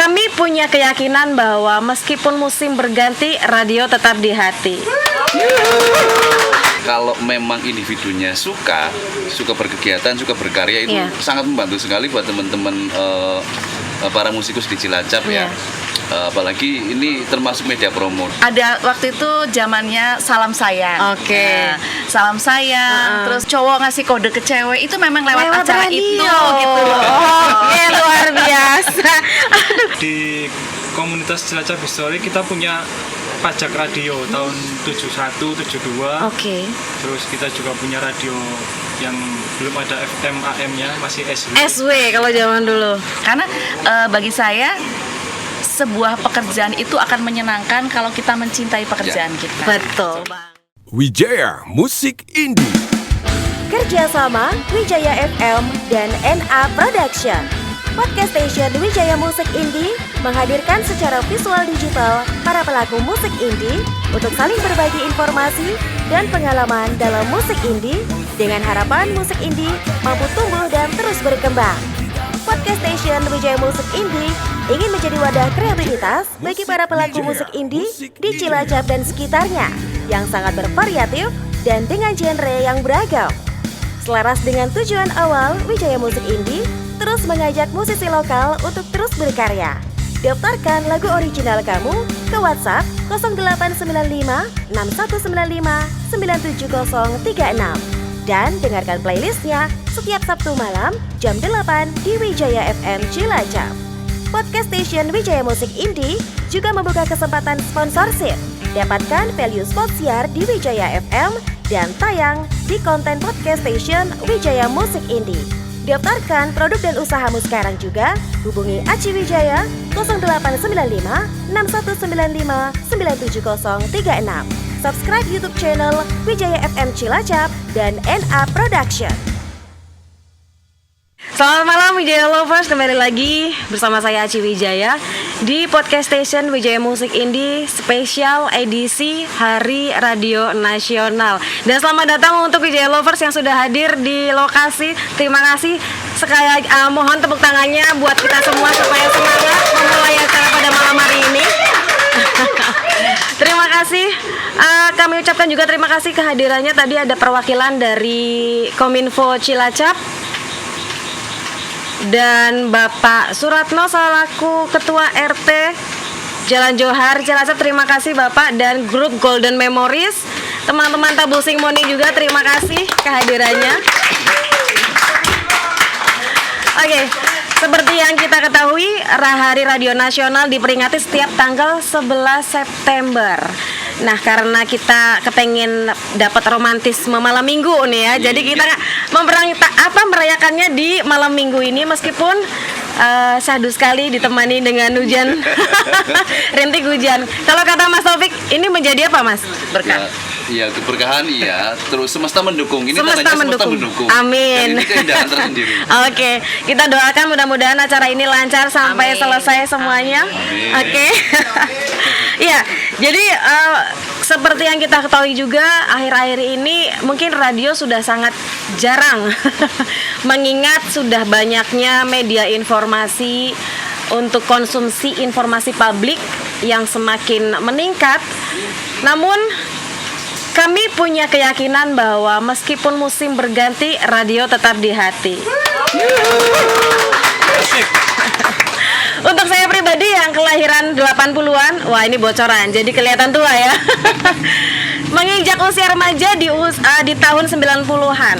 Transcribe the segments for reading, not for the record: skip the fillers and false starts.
Kami punya keyakinan bahwa meskipun musim berganti, radio tetap di hati. Kalau memang individunya suka berkegiatan, suka berkarya, itu sangat membantu sekali buat teman-teman para musikus di Cilacap ya. Apalagi ini termasuk media promo. Ada waktu itu zamannya salam sayang. Oke. Salam sayang, terus cowok ngasih kode ke cewek itu memang lewat acara radio. itu gitu loh. Oke, luar biasa. Di komunitas Cilacap History kita punya pajak radio tahun 71, 72. Oke. Terus kita juga punya radio yang belum ada FM AM-nya, masih SW. SW kalau zaman dulu. Karena bagi saya sebuah pekerjaan itu akan menyenangkan kalau kita mencintai pekerjaan kita. Betul, Bang. Wijaya Musik Indie. Kerjasama Wijaya FM dan NA Production. Podcast station Wijaya Musik Indie menghadirkan secara visual digital para pelaku musik indie untuk saling berbagi informasi dan pengalaman dalam musik indie dengan harapan musik indie mampu tumbuh dan terus berkembang. Podcast station Wijaya Musik Indie ingin menjadi wadah kreativitas bagi para pelaku musik indie di Cilacap dan sekitarnya yang sangat bervariatif dan dengan genre yang beragam. Selaras dengan tujuan awal Wijaya Musik Indie terus mengajak musisi lokal untuk terus berkarya. Daftarkan lagu original kamu ke WhatsApp 0895 6195 97036 dan dengarkan playlistnya setiap Sabtu malam jam 8 di Wijaya FM Cilacap. Podcast station Wijaya Musik Indie juga membuka kesempatan sponsorship. Dapatkan value spot siar di Wijaya FM dan tayang di konten podcast station Wijaya Musik Indie. Daftarkan produk dan usahamu sekarang juga. Hubungi Aci Wijaya 0895 6195 97036. Subscribe YouTube channel Wijaya FM Cilacap dan NA Production. Selamat malam Wijaya Lovers, kembali lagi bersama saya Aci Wijaya di podcast station Wijaya Musik Indie spesial edisi Hari Radio Nasional. Dan selamat datang untuk Wijaya Lovers yang sudah hadir di lokasi. Terima kasih sekali lagi, mohon tepuk tangannya buat kita semua supaya semangat memulai acara pada malam hari ini. Terima kasih. Kami ucapkan juga terima kasih kehadirannya. Tadi ada perwakilan dari Kominfo Cilacap dan Bapak Suratno selaku Ketua RT Jalan Johar Cilacap. Terima kasih Bapak, dan grup Golden Memories. Teman-teman Tabul Singmoni juga terima kasih kehadirannya. Oke, seperti yang kita ketahui, Hari Radio Nasional diperingati setiap tanggal 11 September. Nah, karena kita kepengen dapat romantisme malam minggu nih ya, jadi kita merayakannya di malam minggu ini meskipun syahdu sekali ditemani dengan hujan, rintik hujan. Kalau kata Mas Taufik, ini menjadi apa Mas? Berkah. Iya, keberkahan iya. Terus semesta mendukung. Ini semesta mendukung. Amin. Dan ini keindahan tersendiri. Oke, kita doakan mudah-mudahan acara ini lancar sampai selesai semuanya. Oke. Iya, jadi seperti yang kita ketahui juga, akhir-akhir ini mungkin radio sudah sangat jarang mengingat sudah banyaknya media informasi untuk konsumsi informasi publik yang semakin meningkat. Namun kami punya keyakinan bahwa meskipun musim berganti, radio tetap di hati. Untuk saya pribadi yang kelahiran 80-an, wah ini bocoran, jadi kelihatan tua ya. Menginjak usia remaja di tahun 90-an.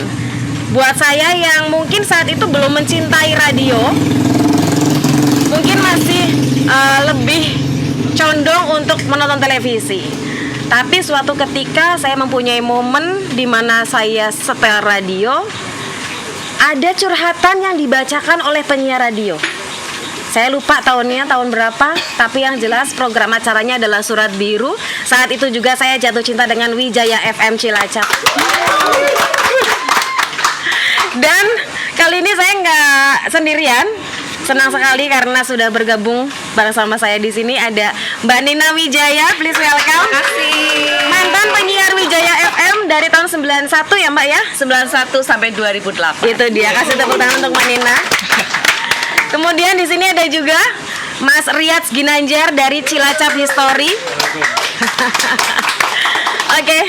Buat saya yang mungkin saat itu belum mencintai radio, mungkin masih lebih condong untuk menonton televisi. Tapi suatu ketika saya mempunyai momen di mana saya setel radio, ada curhatan yang dibacakan oleh penyiar radio. Saya lupa tahun berapa, tapi yang jelas program acaranya adalah Surat Biru. Saat itu juga saya jatuh cinta dengan Wijaya FM Cilacap. Dan kali ini saya nggak sendirian. Senang sekali karena sudah bergabung bersama saya di sini ada Mbak Nina Wijaya, please welcome. Terima kasih. Mantan penyiar Wijaya FM dari tahun 91 ya Mbak ya? 91 sampai 2008. Itu dia, kasih tepuk tangan untuk Mbak Nina. Kemudian di sini ada juga Mas Riyad Ginanjar dari Cilacap History. Oke,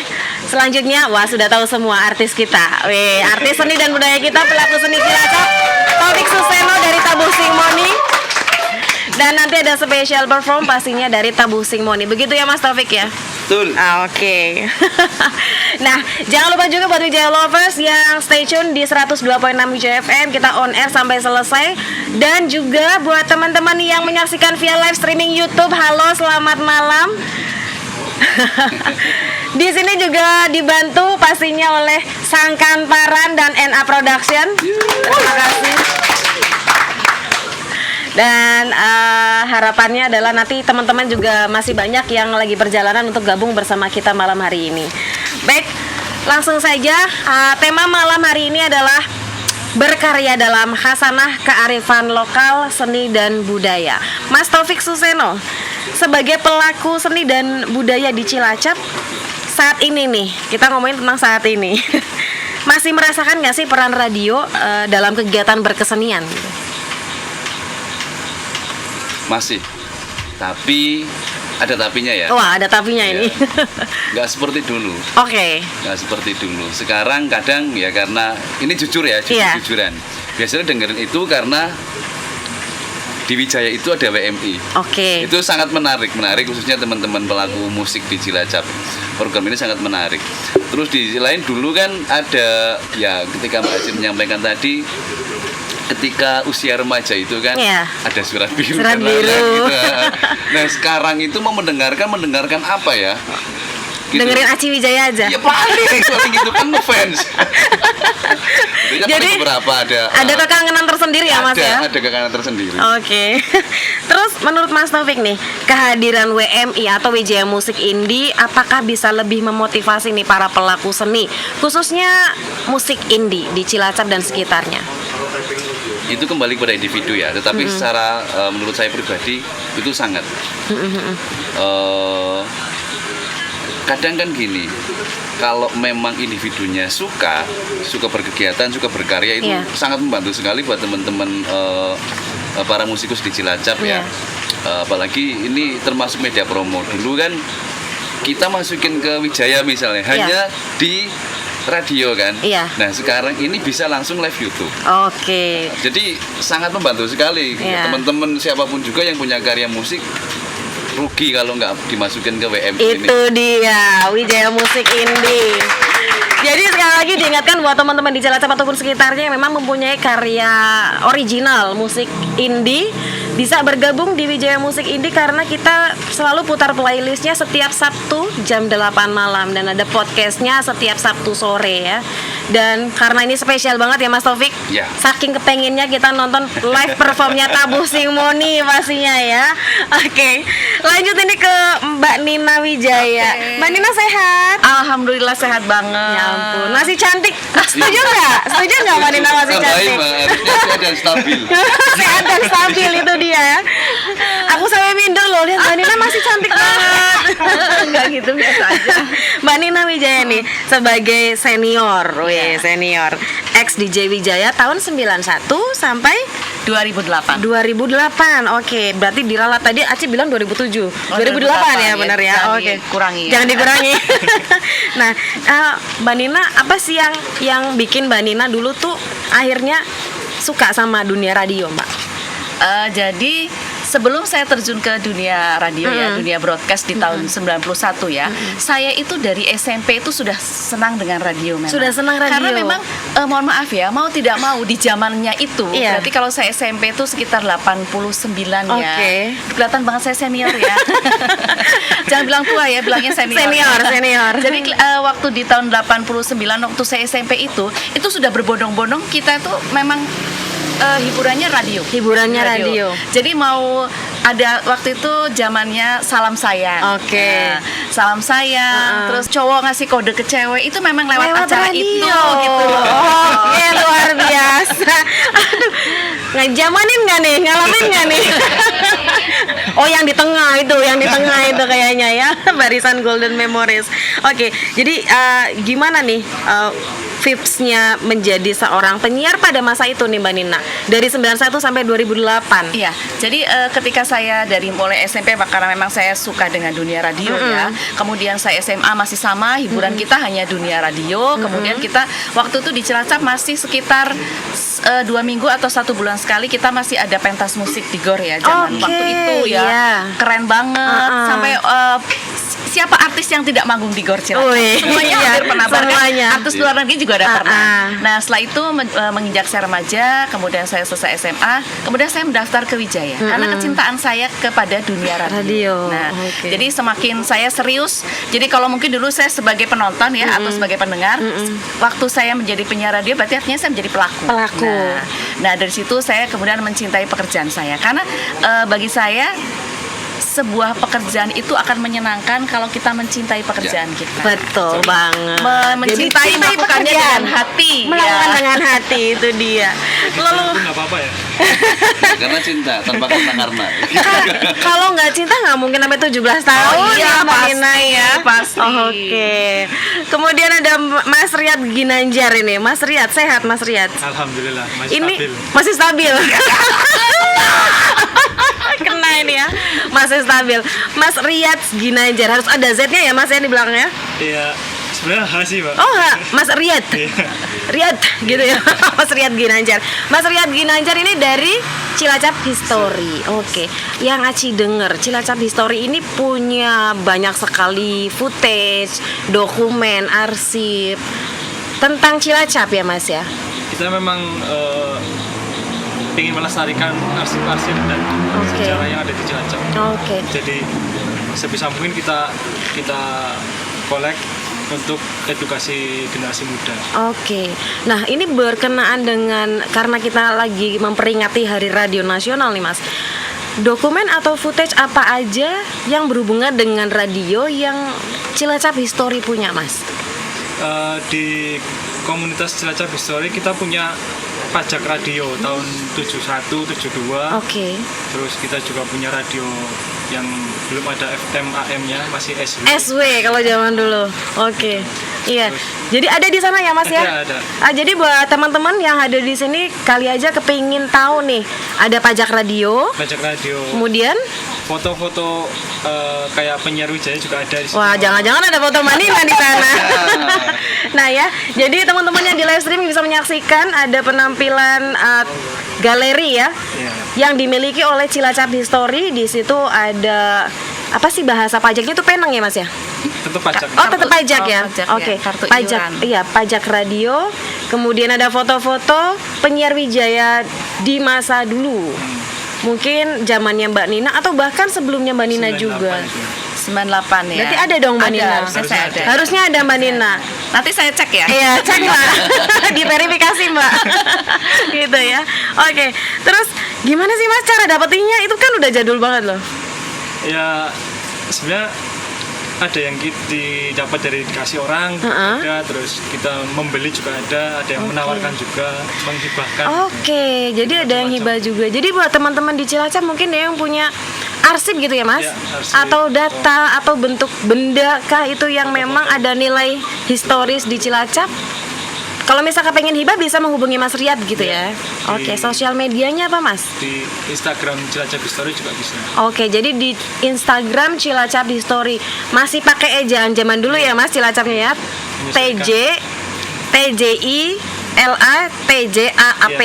selanjutnya, wah sudah tahu semua artis kita. Artis seni dan budaya kita, pelaku seni Cilacap, Taufik Suseno dari Tabuh Singmoni. Dan nanti ada special perform pastinya dari Tabuh Singmoni. Begitu ya Mas Taufik ya? Betul. Oke. Nah, jangan lupa juga buat Wijaya Lovers yang stay tune di 102.6 Wijaya FM. Kita on air sampai selesai. Dan juga buat teman-teman yang menyaksikan via live streaming YouTube, halo, selamat malam. Di sini juga dibantu pastinya oleh Sangkan Paran dan NA Production. Terima kasih. Dan harapannya adalah nanti teman-teman juga masih banyak yang lagi perjalanan untuk gabung bersama kita malam hari ini. Baik, langsung saja tema malam hari ini adalah berkarya dalam khasanah kearifan lokal, seni dan budaya. Mas Taufik Suseno, sebagai pelaku seni dan budaya di Cilacap saat ini nih, kita ngomongin tentang saat ini. Masih merasakan nggak sih peran radio dalam kegiatan berkesenian? Masih. Tapi ada tapinya ya. Wah, ada tapinya ini. Nggak seperti dulu. Oke. Nggak seperti dulu. Sekarang kadang ya karena ini jujur ya, jujur-jujuran. Biasanya dengerin itu karena di Wijaya itu ada WMI. Oke. Itu sangat menarik khususnya teman-teman pelaku musik di Cilacap. Program ini sangat menarik. Terus di sisi lain dulu kan ada ya ketika Mbak Aceh menyampaikan tadi, ketika usia remaja itu kan ada surat biru. Surat biru. Gitu. Nah sekarang itu mau mendengarkan apa ya? Gitu. Dengerin Aci Wijaya aja. Ya paling gitu kan fans. Jadi beberapa ada kekangenan tersendiri ya Mas ya? Ada kekangenan tersendiri. Oke. Terus menurut Mas Taufik nih, kehadiran WMI atau Wijaya Musik Indie apakah bisa lebih memotivasi nih para pelaku seni, khususnya musik indie di Cilacap dan sekitarnya? Itu kembali pada individu ya, tetapi secara menurut saya pribadi itu sangat kadang kan gini, kalau memang individunya suka berkegiatan, suka berkarya, itu sangat membantu sekali buat teman-teman para musikus di Cilacap ya. Apalagi ini termasuk media promo. Dulu kan kita masukin ke Wijaya misalnya hanya di radio kan. Nah sekarang ini bisa langsung live YouTube. Oke. Jadi sangat membantu sekali. Teman-teman siapapun juga yang punya karya musik rugi kalau nggak dimasukin ke WM ini. Itu dia Wijaya Musik Indie. Jadi sekali lagi diingatkan buat teman-teman di Cilacap ataupun sekitarnya yang memang mempunyai karya original musik indie, bisa bergabung di Wijaya Musik Indie karena kita selalu putar playlistnya setiap Sabtu jam 8 malam dan ada podcastnya setiap Sabtu sore ya. Dan karena ini spesial banget ya Mas Taufik, saking kepenginnya kita nonton live performnya Tabuh Singmoni pastinya ya. Oke, lanjut ini ke Mbak Nina Wijaya. Mbak Nina sehat? Alhamdulillah sehat banget. Ya ampun, masih cantik. Setuju nggak? Setuju nggak Mbak Nina masih cantik? Harusnya sehat dan stabil. Sehat dan stabil itu dia ya. Aku sampai minder loh, lihat Mbak Nina masih cantik banget. Enggak gitu, biasa aja. Mbak Nina Wijaya nih sebagai senior, senior ex DJ Wijaya tahun 91 sampai 2008. Oke, berarti diralat tadi Aci bilang 2007. 2008 ya, benar ya. Oke. Kurangi. Jangan dikurangi. Nah, Mbak Nina apa sih yang bikin Mbak Nina dulu tuh akhirnya suka sama dunia radio, Mbak? Jadi sebelum saya terjun ke dunia radio ya, dunia broadcast di tahun 91 ya, saya itu dari SMP itu sudah senang dengan radio memang. Sudah senang radio. Karena memang mohon maaf ya, mau tidak mau di zamannya itu, berarti kalau saya SMP itu sekitar 89 ya. Kelihatan banget saya senior ya. Jangan bilang tua ya, bilangnya senior. Senior. Jadi waktu di tahun 89 waktu saya SMP itu sudah berbondong-bondong kita itu memang hiburannya radio. Jadi mau ada waktu itu zamannya salam sayang. Salam sayang. Terus cowok ngasih kode ke cewek itu memang lewat acara radio. Itu gitu loh. Luar biasa. Ngejamanin nggak nih? Ngalamin nggak nih? Oh, yang di tengah itu kayaknya ya, barisan Golden Memories. Oke, jadi gimana nih vibes-nya menjadi seorang penyiar pada masa itu nih Mbak Nina? Dari 91 sampai 2008. Iya, jadi ketika saya dari mulai SMP karena memang saya suka dengan dunia radio ya. Kemudian saya SMA masih sama, hiburan kita hanya dunia radio. Kemudian kita waktu itu di Cilacap masih sekitar 2 minggu atau 1 bulan sekali kita masih ada pentas musik di GOR ya zaman waktu itu ya. Iya. Keren banget sampai siapa artis yang tidak manggung di GOR Cilacap? Semuanya hampir pernah, semuanya. artis luar negeri juga ada pernah. Nah setelah itu menginjak saya remaja, kemudian saya selesai SMA, kemudian saya mendaftar ke Wijaya karena kecintaan saya kepada dunia radio. Nah jadi semakin saya serius, jadi kalau mungkin dulu saya sebagai penonton ya atau sebagai pendengar, waktu saya menjadi penyiar radio berarti artinya saya menjadi pelaku. Nah dari situ saya kemudian mencintai pekerjaan saya karena bagi saya sebuah pekerjaan itu akan menyenangkan kalau kita mencintai pekerjaan kita. Betul banget. Mencintai melakukannya dengan hati. Melakukan dengan hati, itu dia. Lalu nggak apa-apa ya. Karena cinta tanpa karena. kalau nggak cinta nggak mungkin sampai 17 tahun iya, ya Mbak Nina ya. pasti. Oke. Kemudian ada Mas Riyad Ginanjar ini. Mas Riyad, sehat Mas Riyad? Alhamdulillah masih Ini stabil. masih stabil. Kena ini ya. Masih stabil. Mas Riyad Ginanjar, harus ada Z-nya ya Mas ya di belakangnya? Iya, sebenarnya H sih Pak. Oh, Mas Riyad. Iya. Riyad gitu ya. Mas Riyad Ginanjar. Mas Riyad Ginanjar ini dari Cilacap History. Oke. Yang Aci denger, Cilacap History ini punya banyak sekali footage, dokumen, arsip tentang Cilacap ya Mas ya. Kita memang ingin melestarikan arsip-arsip dan sejarah yang ada di Cilacap. Oke. Jadi sebisa mungkin kita kolek untuk edukasi generasi muda. Oke. Nah, ini berkenaan dengan karena kita lagi memperingati Hari Radio Nasional nih, Mas. Dokumen atau footage apa aja yang berhubungan dengan radio yang Cilacap History punya, Mas? Di komunitas Cilacap History kita punya pajak radio tahun 71, 72. Oke. Terus kita juga punya radio yang belum ada FM AM-nya, masih SW. SW kalau zaman dulu. Oke. Iya. Jadi ada di sana ya, Mas ya? Ada. Jadi buat teman-teman yang ada di sini kali aja kepingin tahu nih, ada pajak radio. Pajak radio. Kemudian Foto-foto kayak penyiar Wijaya juga ada di sini. wah, jangan-jangan ada foto Manila di sana. Nah ya, jadi teman-teman yang di live stream bisa menyaksikan ada penampilan galeri ya, yang dimiliki oleh Cilacap History. Di situ ada apa sih bahasa pajaknya itu penang ya Mas ya? Tetap pajak. Oh tetap pajak ya. Pajak Oke. ya, kartu Pajak, iuran. iya pajak radio. Kemudian ada foto-foto penyiar Wijaya di masa dulu. Mungkin zamannya Mbak Nina atau bahkan sebelumnya Mbak Nina 98 juga. 98 ya. Berarti ada dong Mbak Nina. Harusnya saya ada. Harusnya ada Mbak Nina. Nanti saya cek ya. Iya, cek Mbak. Diverifikasi Mbak. Gitu ya. Oke. Terus gimana sih Mas cara dapetinnya? Itu kan udah jadul banget loh. Ya sebenarnya ada yang didapat dari dikasih orang, ada, terus kita membeli juga ada yang menawarkan juga, menghibahkan. Oke, jadi ada yang hibah juga. Jadi buat teman-teman di Cilacap mungkin ada yang punya arsip gitu ya Mas? Ya, arsip. Atau data atau bentuk benda kah itu yang memang ada nilai historis di Cilacap? Kalau misalkan pengen hibah bisa menghubungi Mas Riyad gitu ya. Oke, sosial medianya apa Mas? Di Instagram Cilacap History juga bisa. Oke, jadi di Instagram Cilacap History masih pakai ejaan zaman dulu ya Mas Cilacapnya ya. TJILATJAAP.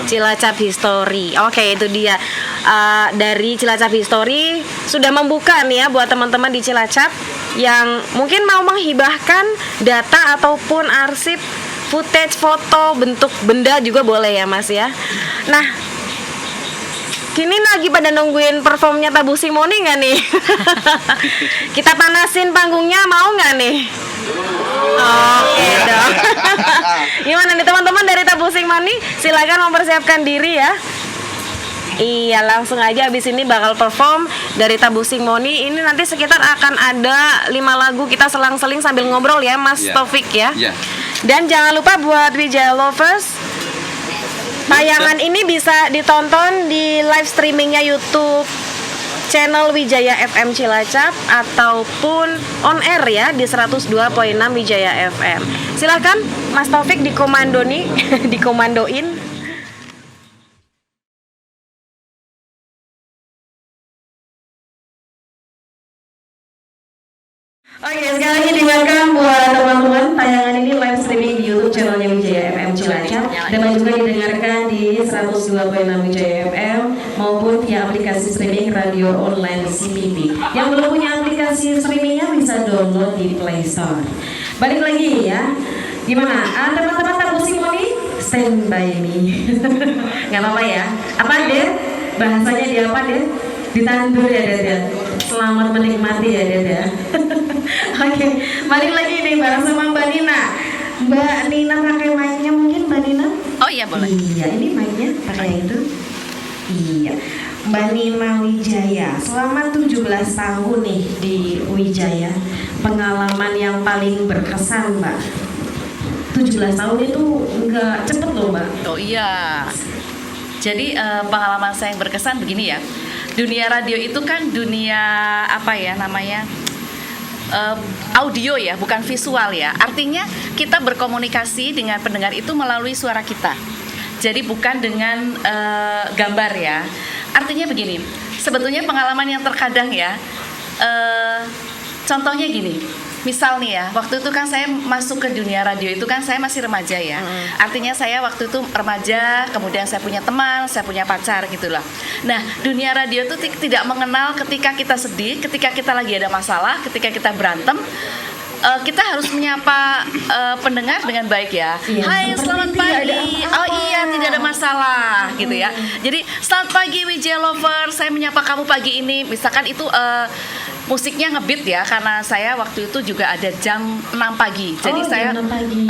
Cilacap History. Oke, itu dia. Dari Cilacap History sudah membuka nih ya buat teman-teman di Cilacap yang mungkin mau menghibahkan data ataupun arsip, footage, foto, bentuk benda juga boleh ya Mas ya. Nah, kini lagi pada nungguin performnya Tabu Simoni nggak nih? Kita panasin panggungnya, mau nggak nih? Oke dong. Gimana nih teman-teman dari Tabu Simoni? Silakan mempersiapkan diri ya. Iya, langsung aja abis ini bakal perform dari Tabu Simoni. Ini nanti sekitar akan ada 5 lagu kita selang-seling sambil ngobrol ya Mas Taufik ya. Dan jangan lupa buat Wijaya Lovers, tayangan ini bisa ditonton di live streamingnya YouTube channel Wijaya FM Cilacap ataupun on air ya di 102.6 Wijaya FM. Silahkan Mas Taufik dikomandoin. Oke, sekali lagi dengarkan buat teman-teman, tayangan ini live streaming di YouTube channelnya Wijaya FM Cilacap, dapat juga didengarkan di 102.6 Wijaya FM maupun via aplikasi streaming radio online CTV. Yang belum punya aplikasi streamingnya bisa download di Play Store. Balik lagi ya, gimana? Teman-teman tabu simoni, stand by me. Nggak apa-apa ya. Apa deh? Bahasanya di apa deh? Ditandur ya Ded ya. Selamat menikmati ya Ded ya. Oke, balik lagi nih bareng sama Mbak Nina. Mbak Nina pakai mic-nya mungkin Mbak Nina? Oh iya boleh. Iya, ini mic-nya pakai itu. Iya. Mbak Nina Wijaya, selama 17 tahun nih di Wijaya, pengalaman yang paling berkesan Mbak. 17 tahun itu nggak cepet loh Mbak. Oh iya. Jadi pengalaman saya yang berkesan begini ya. Dunia radio itu kan dunia apa ya namanya? Audio ya, bukan visual ya. Artinya kita berkomunikasi dengan pendengar itu melalui suara kita. Jadi bukan dengan gambar ya. Artinya begini, sebetulnya pengalaman yang terkadang ya, contohnya gini. Misal nih ya, waktu itu kan saya masuk ke dunia radio itu kan saya masih remaja ya. Artinya saya waktu itu remaja, kemudian saya punya teman, saya punya pacar gitu lah. Nah, dunia radio itu tidak mengenal ketika kita sedih, ketika kita lagi ada masalah, ketika kita berantem. Kita harus menyapa pendengar dengan baik ya. Iya, Hai, selamat pagi. Oh iya, tidak ada masalah gitu ya. Jadi, selamat pagi Wijaya Lover. Saya menyapa kamu pagi ini. Misalkan itu musiknya ngebeat ya, karena saya waktu itu juga ada jam 6 pagi. Jadi saya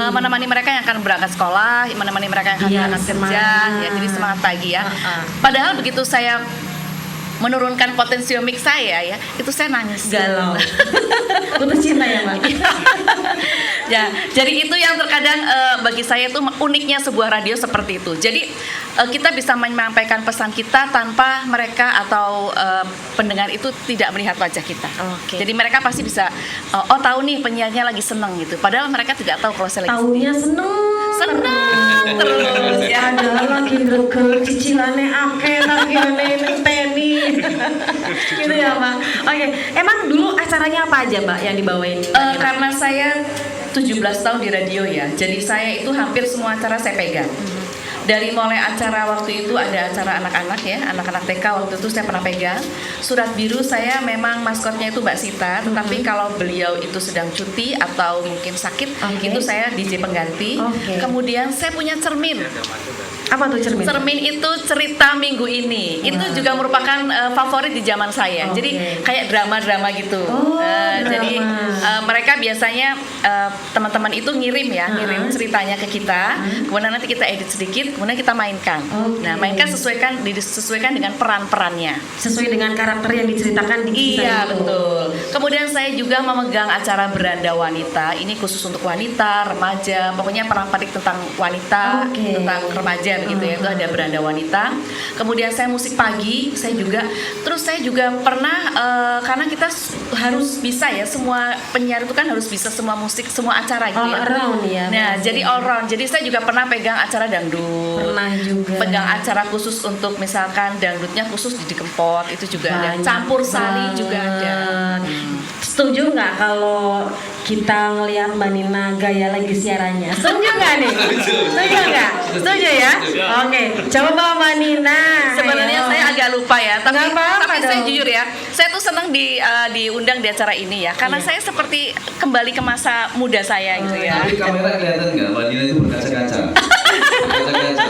menemani mereka yang akan berangkat sekolah, menemani mereka yang akan berangkat kerja. Ya, jadi semangat pagi ya. Padahal begitu saya menurunkan potensiomik saya ya, itu saya nangis. Galau. Putus cinta ya Mbak. Ya, jadi itu yang terkadang bagi saya itu uniknya sebuah radio seperti itu. Jadi kita bisa menyampaikan pesan kita tanpa mereka atau pendengar itu tidak melihat wajah kita. Oke. Jadi mereka pasti bisa oh tahu nih penyiarnya lagi seneng gitu. Padahal mereka tidak tahu kalau saya lagi Taunya seneng terus ya. Ada lagi greget cicilannya akeh lagi nenteni. Gitu ya Mbak. Oke, emang dulu acaranya apa aja Mbak yang dibawain? Karena saya 17 tahun di radio ya, jadi saya itu hampir semua acara saya pegang. Dari mulai acara waktu itu ada acara anak-anak ya, anak-anak TK waktu itu saya pernah pegang. Surat Biru saya memang maskotnya itu Mbak Sita, tetapi kalau beliau itu sedang cuti atau mungkin sakit, itu saya DJ pengganti. Kemudian saya punya cermin. Apa tuh cermin? Cermin itu cerita minggu ini. Itu juga merupakan favorit di zaman saya. Jadi kayak drama-drama gitu. Jadi mereka biasanya teman-teman itu ngirim ceritanya ke kita. Kemudian nanti kita edit sedikit, kemudian kita mainkan. Nah, mainkan disesuaikan dengan peran-perannya. Sesuai dengan karakter yang diceritakan di kita. Iya, betul. Kemudian saya juga memegang acara Beranda Wanita. Ini khusus untuk wanita, remaja, pokoknya perang-perik tentang wanita, tentang remaja gitu ya. Itu ada Beranda Wanita. Kemudian saya musik pagi, saya juga. Terus saya juga pernah karena kita harus bisa ya, semua penyiar itu kan harus bisa semua musik, semua acara gitu ya. All around ya. Nah, jadi all round. Jadi saya juga pernah pegang acara dangdut. Pernah juga. Pegang acara khusus untuk misalkan dangdutnya khusus di Kempot, itu juga ada. Campur sari juga ada. Setuju nggak kalau kita ngelihat Mbak Nina gaya lagi siarannya? Setuju nggak nih? Setuju nggak? Setuju ya? Oke, coba Mbak Nina. Sebenarnya Ayo. saya agak lupa ya, tapi apa-apa saya dong. jujur ya, saya tuh senang diundang di acara ini ya, karena saya seperti kembali ke masa muda saya gitu ya. Tapi kamera kelihatan nggak? Mbak Nina itu berkaca-kaca. Berkaca-kaca.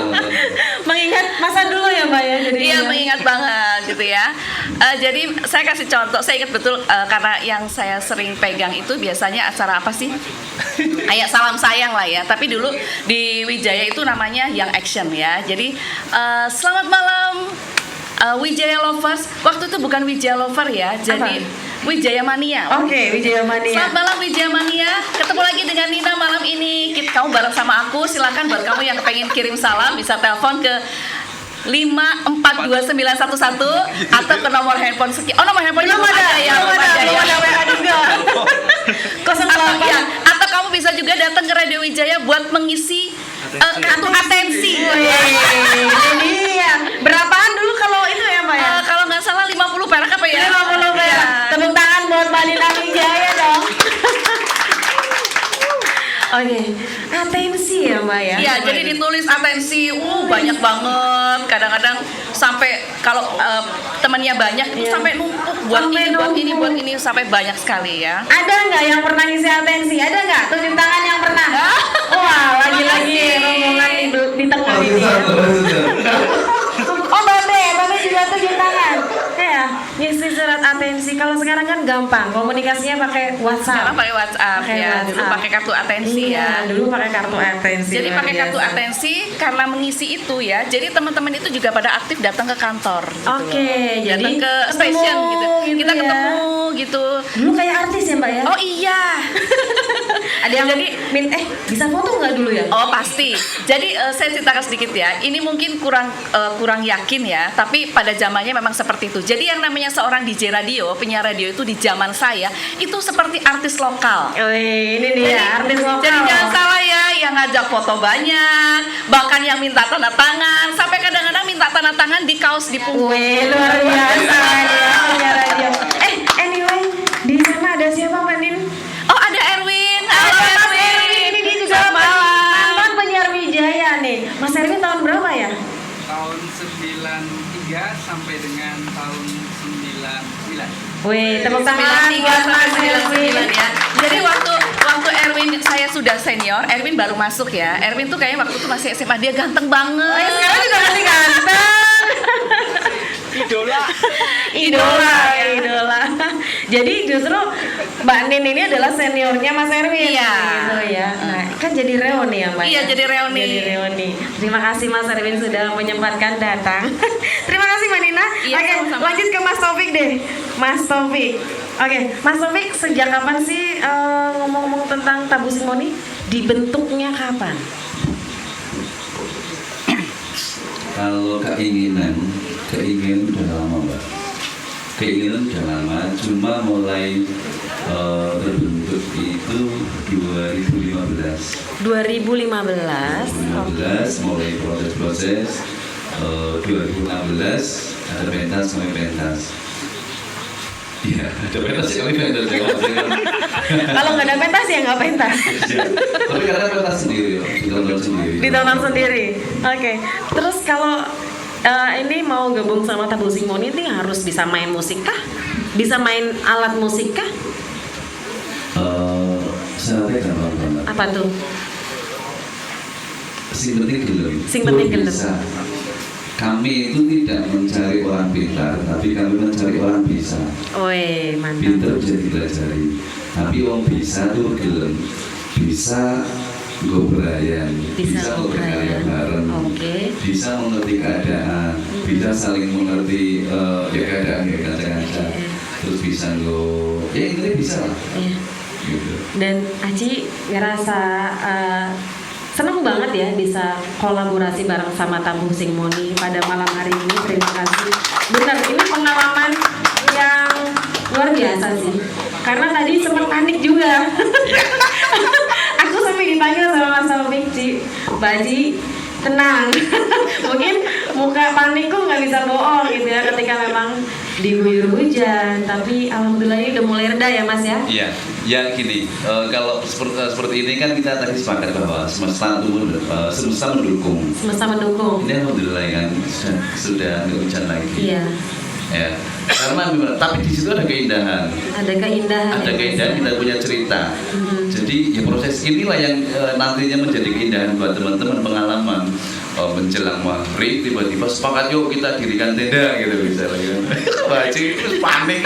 Mengingat masa dulu ya Mbak ya? Jadi Iya, mengingat banget gitu ya. Jadi saya kasih contoh, saya ingat betul karena yang saya sering pegang itu biasanya acara apa sih? Kayak Salam Sayang lah ya. Tapi dulu di Wijaya itu namanya Young Action ya. Jadi selamat malam Wijaya Lovers. Waktu itu bukan Wijaya Lover ya, jadi Wijaya Mania. Oke, Wijaya Mania. Selamat malam Wijaya Mania. Ketemu lagi dengan Nina malam ini. Kamu bareng sama aku. Silakan buat kamu yang pengen kirim salam bisa telepon ke 5429111 atau ke nomor handphone sekian. Oh, nomor handphone Belum ada ya. WA juga. 08. Ya, atau kamu bisa juga datang ke Radio Wijaya buat mengisi kartu atensi. Ini dia. Berapaan dulu kalau itu ya, Mbak ya? Kalau nggak salah 50 perak apa ya? 50 perak. Ya. Tepuk tangan buat Mbak Nina Wijaya dong. Oke, atensi ya Mbak ya? Iya, jadi ditulis atensi, banyak banget. Kadang-kadang sampai kalau temannya banyak itu Iya. sampai numpuk buat Sampai ini, buat ini, numpuk. buat ini sampai banyak sekali ya. Ada nggak yang pernah ngisi atensi? Ada nggak? Tunjuk tangan yang pernah. Wah, lagi-lagi rombongan di tengah ini ya. Oh, Babe juga tunjuk tangan. Ya, ngisi surat atensi. Kalau sekarang kan gampang, komunikasinya pakai WhatsApp. Sekarang pakai WhatsApp Pakai ya, WhatsApp. dulu pakai kartu atensi Iya, ya. dulu pakai kartu atensi. Jadi luar pakai kartu biasa. atensi karena mengisi itu ya. Jadi teman-teman itu juga pada aktif datang ke kantor. Gitu Oke, loh. jadi datang ke ketemu station gitu. Kita ya. ketemu gitu. Dulu kayak artis ya Mbak ya? Oh iya. Ada yang bisa foto nggak dulu ya? Oh pasti. Jadi saya ceritakan sedikit ya. Ini mungkin kurang yakin ya. Tapi pada zamannya memang seperti itu. Jadi yang namanya seorang DJ radio, penyiar radio itu di zaman saya itu seperti artis lokal. Wih, ini dia artis lokal. Jadi jangan salah ya, yang ngajak foto banyak, bahkan yang minta tanda tangan, sampai kadang-kadang minta tanda tangan di kaos di punggung. Wih, luar biasa dia penyiar radio. Anyway, di sana ada siapa Mbak Nin? Oh ada Erwin. Halo Ada Mas Erwin. Erwin, ini dia juga Selamat malam. mantan penyiar Wijaya nih. Mas Erwin tahun berapa ya? Tahun 93 sampai dengan tahun 99. Wih, tepuk tangan 93 buat sampai Mas Erwin. 99 ya. Jadi waktu Erwin saya sudah senior, Erwin baru masuk ya. Erwin tuh kayaknya waktu itu masih SMA, dia ganteng banget. Sekarang juga masih ganteng. Idola. Jadi justru Mbak Nin ini adalah seniornya Mas Erwin. Iya. Gitu ya. Nah, kan jadi reuni ya Mbak. Iya, ya? jadi reuni. Jadi reuni. Terima kasih Mas Erwin sudah menyempatkan datang. Terima kasih Mbak Nina. Iya, Oke, sama-sama. lanjut ke Mas Taufik deh. Mas Taufik. Oke, Mas Taufik sejak kapan sih ngomong-ngomong tentang Tabu Simoni? Dibentuknya kapan? Kalau keinginan udah lama Mbak. Keinginan udah lama, cuma mulai terbentuk itu 2015. 2015. Mulai proses-proses 2016 ada pentas sampai pentas. Iya, ada pentas kami pentas. Kalau nggak ada pentas ya nggak pentas. Tapi karena pentas sendiri, ditonton sendiri. Ditonton sendiri. Oke. Terus kalau ini mau gabung sama Tabu Simoni ini harus bisa main musik kah? Bisa main alat musik kah? Syaratnya gampang banget. Apa tuh? Sing penting gelem. Sing penting gelem. Bisa. Kami itu tidak mencari orang pintar, tapi kami mencari orang bisa. Woi, mantap. Pintar bisa dipelajari, tapi orang bisa tuh gelem. Bisa gobrayan, Bisa berkarya gobrayan. bareng, Oke. bisa mengerti keadaan, bisa saling mengerti ya keadaan ya kaca-kaca, terus bisa ya intinya bisa lah. Iya. Gitu. Dan Aci ngerasa senang banget ya bisa kolaborasi bareng sama Tabu Simoni pada malam hari ini. Terima kasih. Benar, ini pengalaman yang luar biasa sih. Karena tadi sempat panik juga. Aku sampai dipanggil sama Mas Taufik, Ci, Baji, tenang. Mungkin muka panikku nggak bisa bohong gitu ya ketika memang diguyur hujan. Tapi alhamdulillah ini udah mulai reda ya Mas ya. Iya, ya gini, kalau seperti ini kan kita tadi sepakat bahwa semesta mendukung. Semesta mendukung. Ini alhamdulillah kan sudah nggak hujan lagi. Iya. Ya, karena memang, tapi di situ ada keindahan. Ada keindahan. Ada keindahan, kita punya cerita. Jadi ya proses inilah yang nantinya menjadi keindahan buat teman-teman, pengalaman. Menjelang maghrib tiba-tiba sepakat yuk kita dirikan tenda gitu misalnya. Baci panik.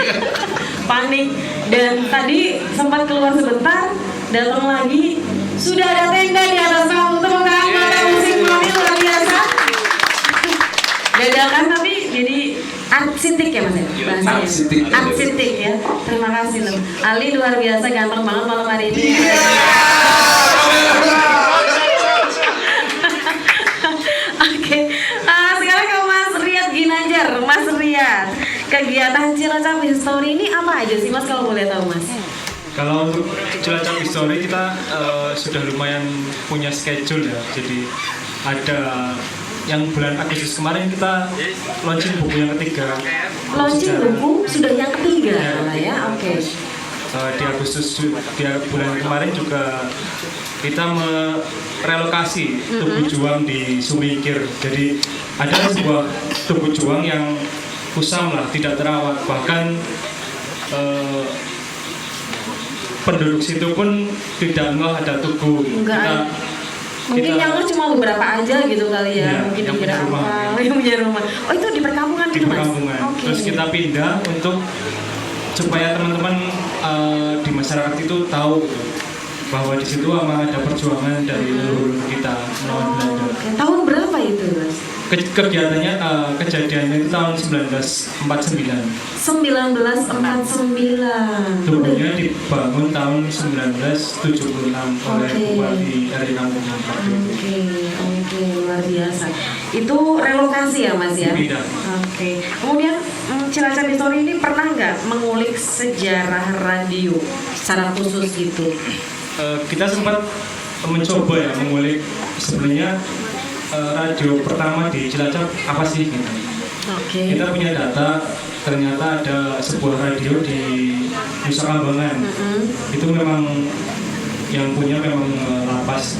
Panik. Dan tadi sempat keluar sebentar, datang lagi sudah ada tenda di atas panggung. Tepuk tangan buat Tabu Simoni, luar biasa. Dadakan tapi jadi artsitik ya Mas ya bahasanya. Artsitik. Artsitik ya. Terima kasih loh. Ali luar biasa ganteng banget malam hari ini. Oke. Sekarang ke kegiatan Cilacap History ini apa aja sih Mas kalau boleh tahu Mas? Kalau untuk Cilacap History kita sudah lumayan punya schedule ya. Jadi ada yang bulan Agustus kemarin kita launching buku yang ketiga. Launching buku sudah yang ketiga ya, oke. Di Agustus di bulan kemarin juga kita merelokasi Tugu Juang di Sumikir. Jadi ada sebuah Tugu Juang yang kusam lah, tidak terawat. Bahkan penduduk situ pun tidak ngeh ada tugu. Mungkin yang cuma beberapa aja gitu kali ya, mungkin yang punya rumah. yang punya rumah. Oh itu di perkampungan Di gitu Mas? perkampungan. Oke. Terus kita pindah untuk supaya teman-teman di masyarakat itu tahu gitu, bahwa di situ memang ada perjuangan dari leluhur kita melawan Belanda. Tahun berapa itu Mas? Kejadiannya itu tahun 1949. 1949. Tubuhnya dibangun tahun 1976 oleh Bupati dari Kampung Jampar. Oke, luar biasa. Itu relokasi ya Mas ya? Pindah. Oke. Kemudian Cilacap History ini pernah nggak mengulik sejarah radio secara khusus gitu? Kita sempat mencoba ya mengulik sebenarnya radio pertama di Cilacap apa sih gitu. Oke. Kita punya data, ternyata ada sebuah radio di Nusa Kambangan. Itu memang yang punya memang lapas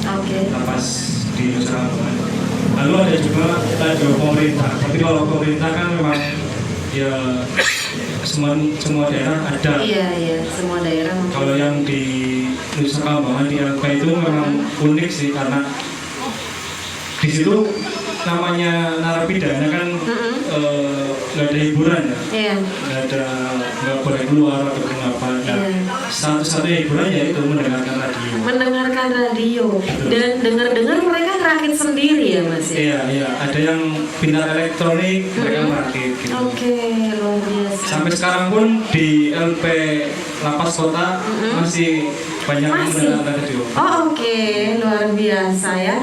di Nusa Kambangan. Lalu ada juga radio pemerintah. Tapi kalau pemerintah kan memang ya semua daerah ada. Iya, semua daerah. Kalau yang di Nusa Kambangan di LK itu memang unik sih karena di situ namanya narapidana kan nggak ada hiburan ya, nggak boleh keluar ataupun apa. Satu-satunya hiburan yaitu mendengarkan radio. Dan dengar mereka ngerakit sendiri ya Mas ya? Iya, ada yang pintar elektronik, mereka merakit gitu. Oke, luar biasa. Sampai sekarang pun di LP Lapas Kota masih banyak yang mendengarkan radio. Oke, luar biasa ya.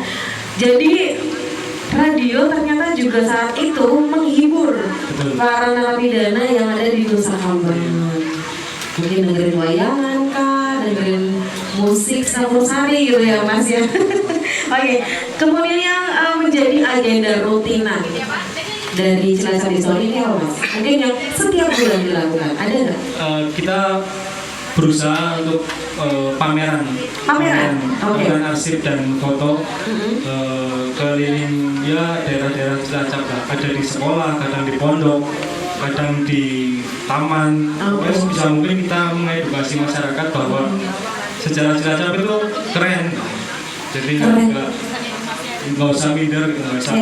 Jadi radio ternyata juga saat itu menghibur para narapidana yang ada di Nusa Kambangan. Mungkin dengerin wayangan kah, dengerin musik sari gitu ya Mas ya. Oke, kemudian yang menjadi agenda rutinan dari Cilacap History ini apa Mas? Mungkin yang setiap bulan dilakukan, ada nggak? Kita berusaha untuk pameran arsip dan foto keliling ya daerah-daerah Cilacap lah. Ada di sekolah, kadang di pondok, kadang di taman. Bisa mungkin kita mengedukasi masyarakat bahwa sejarah Cilacap itu keren. Jadi nggak usah minder, nggak usah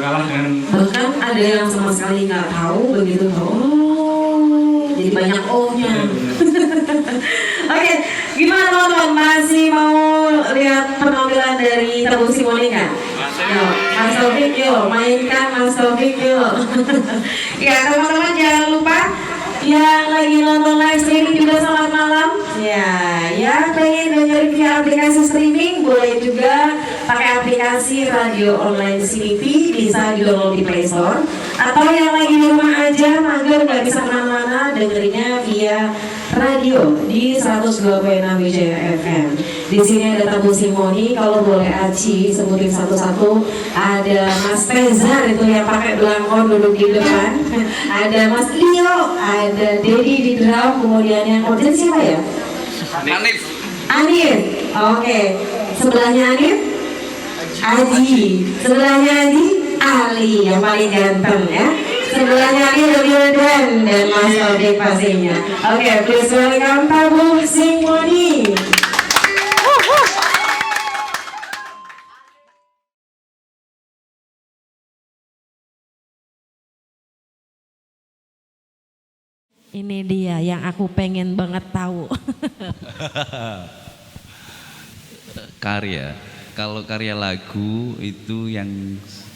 kalah dengan. Bahkan ada yang sama sekali nggak tahu, begitu tahu. Jadi banyak ohnya. Oke, gimana teman-teman? Masih mau lihat penampilan dari Tabu Simoni kan? Mas Taufik yuk, mainkan Mas Taufik yuk. Ya teman-teman jangan lupa yang lagi nonton live streaming juga selamat malam. Ya pengen dengerin via aplikasi streaming boleh juga pakai aplikasi radio online CTV, bisa download di Play Store. Atau yang lagi di rumah aja mager nggak bisa kemana-mana, dengerinnya via radio di 102.6 Wijaya FM. Di sini ada Tabu Simoni, kalau boleh Aci sebutin satu-satu. Ada Mas Tezar itu yang pakai belangkon duduk di depan. Ada Mas Leo, ada Dedi di drum, kemudian yang organ siapa ya? Anif. Oke. Sebelahnya Anif? Aji. Sebelahnya Aji? Ali yang paling ganteng ya. Sebelahnya Ali Wildan dan Mas Taufik pastinya. Oke, please welcome Tabu Simoni. Ini dia yang aku pengen banget tahu. Karya. Kalau karya lagu itu yang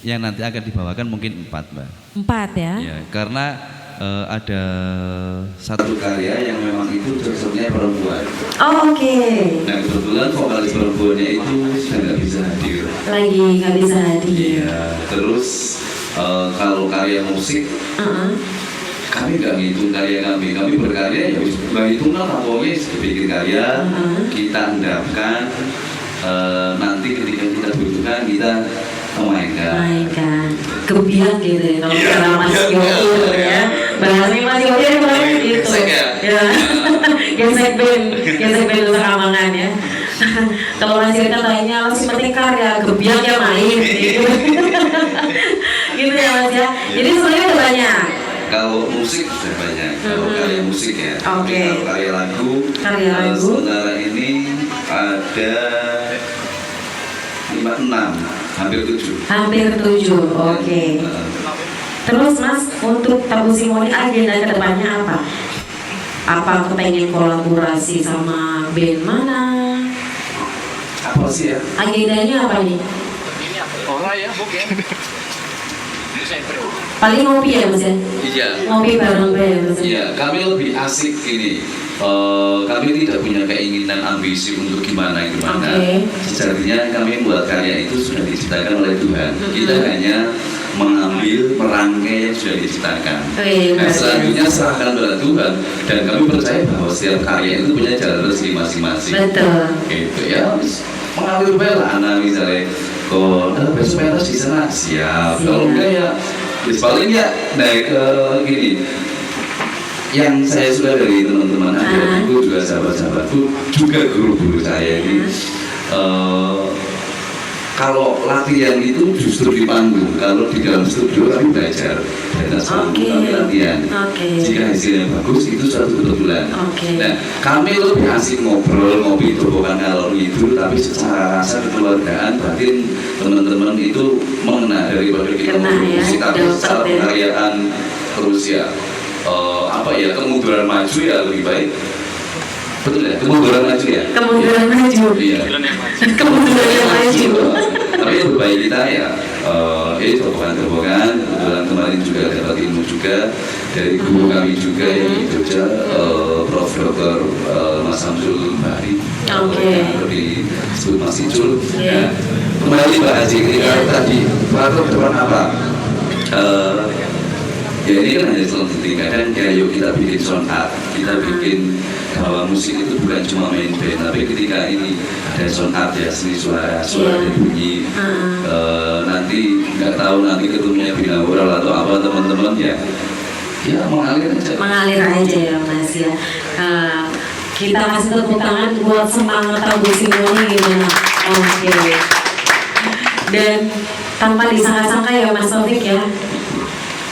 nanti akan dibawakan mungkin 4 Mbak. 4 ya? Ya, karena ada satu karya yang memang itu jurusannya perempuan. Oh oke. Nah kebetulan vokalis perempuannya itu sudah nggak bisa hadir. Lagi nggak bisa hadir. Iya. Terus kalau karya musik kami nggak ngitung karya kami berkarya ya nggak ngitung lah pokoknya bikin karya kita endapkan, nanti ketika kita butuhkan kita mainkan kebiang gitu ya kalau kata Mas Yoyo ya, bahasanya Mas Yoyo kemarin gitu ya, gesek band Nusa Kambangan ya. Kalau Mas Yoyo kan lainnya masih penting karya, kebiang ya main gitu. Gitu ya Mas ya, jadi sebenarnya ada banyak. Kalau musik sudah banyak, kalau karya musik ya. Oke. Kalau karya lagu, sementara ini ada 6, hampir 7. Oke. Terus Mas, untuk Tabu Simoni agenda kedepannya apa? Apa kepengen kolaborasi sama band mana? Apa sih ya? Agendanya apa nih? Orang ya, bukan. Paling ngopi ya Mas ya? Iya. Ngopi bareng Mas. Iya, kami lebih asik gini. Kami tidak punya keinginan ambisi untuk gimana. Sejatinya kami membuat karya itu sudah diciptakan oleh Tuhan. Kita hanya mengambil, merangkai yang sudah diciptakan. Nah, selanjutnya serahkan pada Tuhan, dan kami percaya bahwa setiap karya itu punya jalan rezeki masing-masing. Betul. Gitu ya, mengalir bela anak misalnya, kok besok pentas di sana siap. Kalau enggak ya, paling ya naik ke gini. Yang saya sudah dari teman-teman adik-adikku juga sahabat-sahabatku juga guru-guru saya ini, kalau latihan itu justru di panggung, kalau di dalam studio kami belajar di atas panggung kami latihan. Jika hasilnya bagus itu suatu kebetulan. Nah, kami lebih asik ngobrol, ngopi itu bukan ngalor itu, tapi secara rasa kekeluargaan batin teman-teman itu mengena daripada kita musik, tapi secara pengkaryaan terus ya. Kemunduran maju ya lebih baik. Betul ya, kemunduran maju ya. Iya. Kemunduran maju. Tapi lebih baik kita ya, terobokan-terobokan. Kebetulan kemarin juga dapat ilmu juga dari guru kami juga yang di Jogja, Prof. Dr. Mas Samsul Bahri. Lebih disebut Mas Icul. Ya. Kembali bahas ketika tadi Pak depan apa? Ya ini kan hanya selentingan, kadang ya yuk kita bikin sound art, kita bikin bahwa musik itu bukan cuma main band, tapi ketika ini ada sound art ya, seni suara bunyi, nanti nggak tahu nanti ketemunya binaural atau apa teman-teman ya mengalir aja ya Mas ya. Kita kasih tepuk tangan buat semangat Tabu Simoni gimana? Oke. Dan tanpa disangka-sangka ya Mas Taufik ya,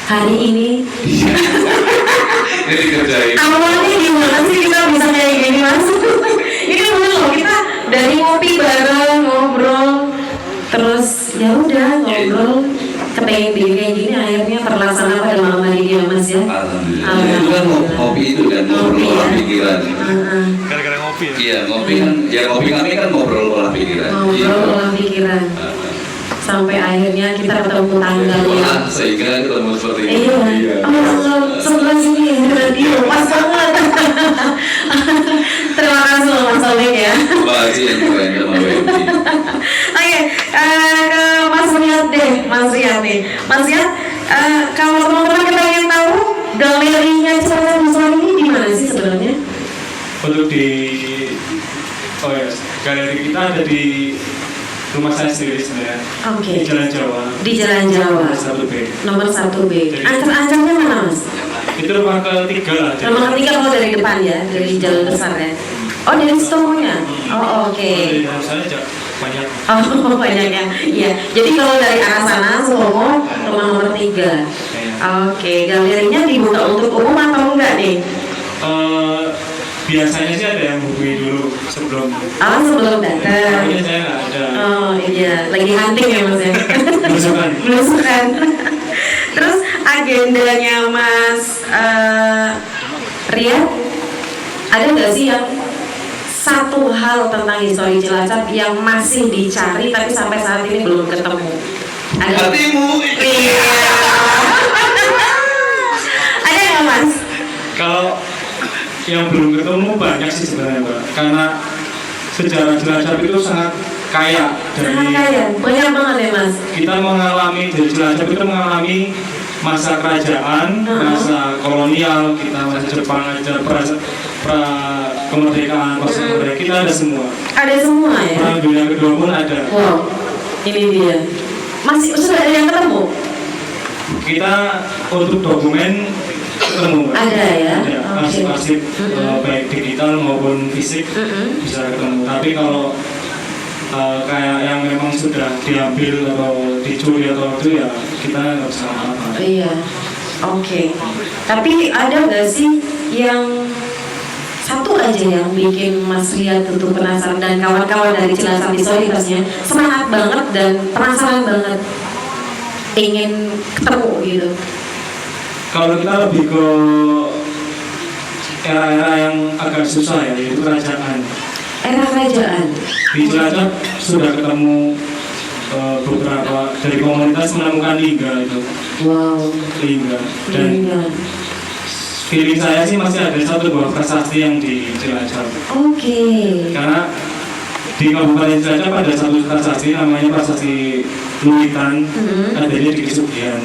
hari ini awalnya gimana sih kita bisa kayak gini Mas? Ini bener loh, kita dari ngopi bareng, ngobrol, terus ya udah ngobrol, kepengen bikin kayak gini, akhirnya terlaksana pada malam hari ini Mas ya. Alhamdulillah. Itu kan ngopi itu kan ngobrol olah pikiran. Gara-gara ngopi ya? Iya, ngopi kan, ya ngopi kami kan ngobrol olah pikiran. Olah pikiran. Sampai akhirnya kita ketemu tanggalnya. Sehingga ketemu seperti ini. Iya. Sebelah sini radio pas banget. Terima kasih loh Mas Taufik ya. Makasih yang keren sama WMP. Oke, ke Mas Riyad deh, Mas Riyad nih. Mas Riyad, kalau teman-teman pengen tahu galerinya Cilacap Muslim ini di mana sih sebenarnya? Untuk galeri kita ada di rumah saya sendiri sebenarnya. Di Jalan Jawa. Di Jalan Jawa. Nomor 1B. Ancam-ancamnya mana Mas? Itu rumah ketiga lah. Rumah ketiga kalau dari depan ya, dari jalan besar ya. Oh dari situ rumahnya? Oke. Saya banyak. Banyak ya. Iya. Jadi kalau dari arah sana Suromo rumah nomor 3. Oke. Galerinya dibuka untuk umum atau enggak nih? Biasanya sih ada yang hubungi dulu sebelum datang. Tapi saya nggak ada. Oh iya, lagi hunting ya Mas ya. Belusukan. Terus agendanya Mas Riyad, ada nggak sih yang satu hal tentang histori Cilacap yang masih dicari tapi sampai saat ini belum ketemu? Hatimu. Iya. Ada nggak Mas? Kalau yang belum ketemu banyak sih sebenarnya Mbak, karena sejarah Cilacap itu sangat kaya. Sangat kaya, banyak banget ya Mas. Kita mengalami, dari Cilacap itu mengalami masa kerajaan, masa kolonial, kita masa Jepang ada kemerdekaan, proses kemerdekaan, kita ada semua. Ada semua ya? Perang dunia kedua pun ada. Wow, ini dia. Masih sudah ada yang ketemu? Kita untuk dokumen ketemu. Ada ya? Ada, arsip-arsip baik digital maupun fisik bisa ketemu. Tapi kalau kayak yang memang sudah diambil atau dicuri atau itu ya kita nggak bisa apa-apa. Iya, oke. Tapi ada nggak sih yang satu aja yang bikin Mas Riyad itu penasaran dan kawan-kawan dari Cilacap Historitasnya semangat banget dan penasaran banget ingin ketemu gitu? Kalau kita lebih ke era-era yang agak susah ya, yaitu kerajaan. Era kerajaan. Di Cilacap sudah ketemu beberapa dari komunitas menemukan lingga itu. Wow. Lingga. Dan feeling saya sih masih ada satu buah prasasti yang di Cilacap. Oke. Karena di Kabupaten Cilacap ada satu prasasti namanya prasasti Luitan, adanya di Kesugihan.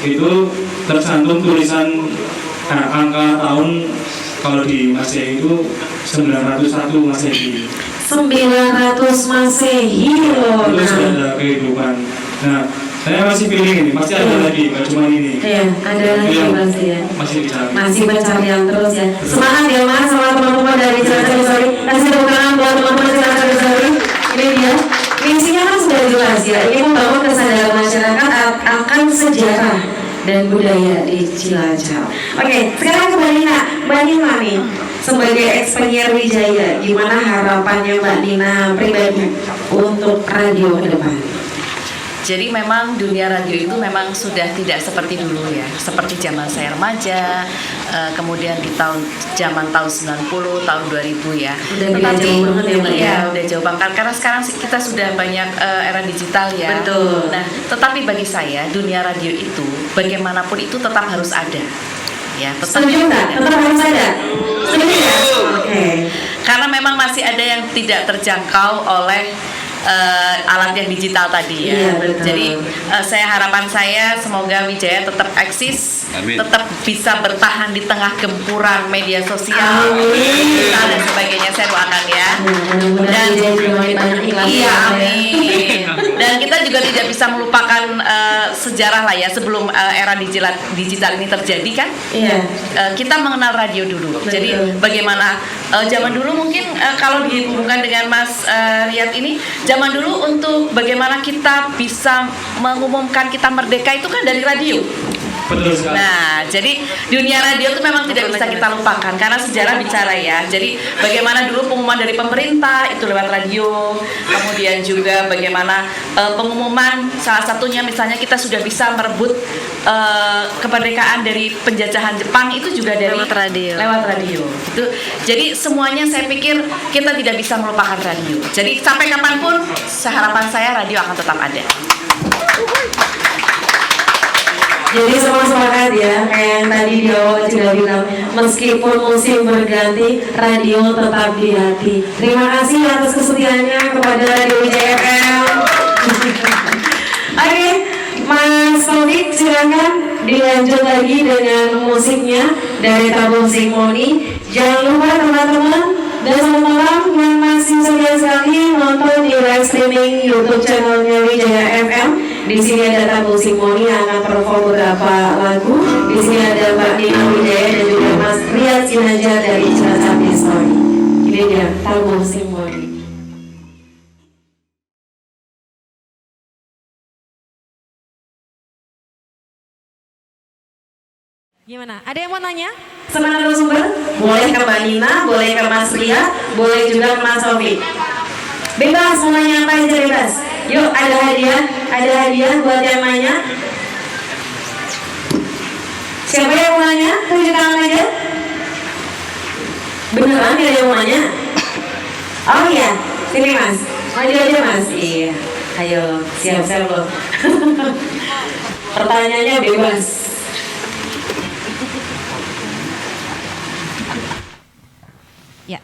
Itu tercantum tulisan angka tahun kalau di Masehi itu 901 Masehi. 900 Masehi loh. Itu sudah ada kehidupan. Nah, saya masih pilih ini, masih ada lagi, nggak cuma ini. Iya, ada lagi pasti ya. Masih dicari. Masih pencarian terus ya. Semangat ya Mas sama teman-teman dari Cilacap History. Kasih tepuk tangan buat teman-teman Cilacap History. Ini dia. Misinya kan sudah jelas ya. Ini membangun kesadaran masyarakat akan sejarah dan budaya di Cilacap. Oke, sekarang ke Mbak Nina. Mbak Nina nih, sebagai ex-penyiar Wijaya, gimana harapannya Mbak Nina pribadi untuk radio ke depan? Jadi memang dunia radio itu memang sudah tidak seperti dulu ya, seperti zaman saya remaja, kemudian di zaman tahun 90, tahun 2000 ya. Udah jauh banget ya Mbak ya? Udah jauh banget, karena sekarang kita sudah banyak era digital ya. Betul. Nah, tetapi bagi saya dunia radio itu bagaimanapun itu tetap harus ada. Ya, setuju nggak? Tetap harus ada? Setuju ya? Oke. Karena memang masih ada yang tidak terjangkau oleh alat yang digital tadi ya. Iya, jadi harapan saya semoga Wijaya tetap eksis, Amin. tetap bisa bertahan di tengah gempuran media sosial dan sebagainya. Saya doakan ya. Dan iya, amin. Dan kita juga tidak bisa melupakan sejarah lah ya sebelum era digital ini terjadi kan. Iya. Kita mengenal radio dulu. Betul. Jadi bagaimana zaman dulu mungkin kalau dihubungkan dengan Mas Riyad ini, zaman dulu untuk bagaimana kita bisa mengumumkan kita merdeka itu kan dari radio. Betul sekali. Nah, jadi dunia radio itu memang tidak bisa kita lupakan karena sejarah bicara ya. Jadi bagaimana dulu pengumuman dari pemerintah itu lewat radio, kemudian juga bagaimana pengumuman salah satunya misalnya kita sudah bisa merebut kemerdekaan dari penjajahan Jepang itu juga dari lewat radio. Gitu. Jadi semuanya saya pikir kita tidak bisa melupakan radio. Jadi sampai kapanpun harapan saya radio akan tetap ada. Jadi semua semangat ya, kayak yang tadi di awal juga bilang, meskipun musim berganti, radio tetap di hati. Terima kasih atas kesetiaannya kepada Radio Wijaya FM. Oke, Mas Taufik silakan dilanjut lagi dengan musiknya dari Tabung Simfoni. Jangan lupa teman-teman dan selamat malam yang masih setia sekali nonton di live streaming YouTube channelnya Wijaya FM. Di sini ada Tabung Simfoni yang akan perform beberapa lagu. Di sini ada Mbak Nina Wijaya dan juga Mas Riyad Sinaja dari Cilacap History. Ini dia Tabung Simfoni. Gimana? Ada yang mau nanya? Sama narasumber? Boleh ke Mbak Nina, boleh ke Mas Riyad, boleh juga ke Mas Taufik. Bebas, mau nanya apa aja bebas. Yuk, ada hadiah buat yang nanya. Siapa yang mau nanya? Tunjuk tangan aja. Beneran ada yang mau nanya? Oh iya, sini Mas. Maju aja Mas. Iya. Ayo, siap-siap loh. Pertanyaannya bebas. Ya.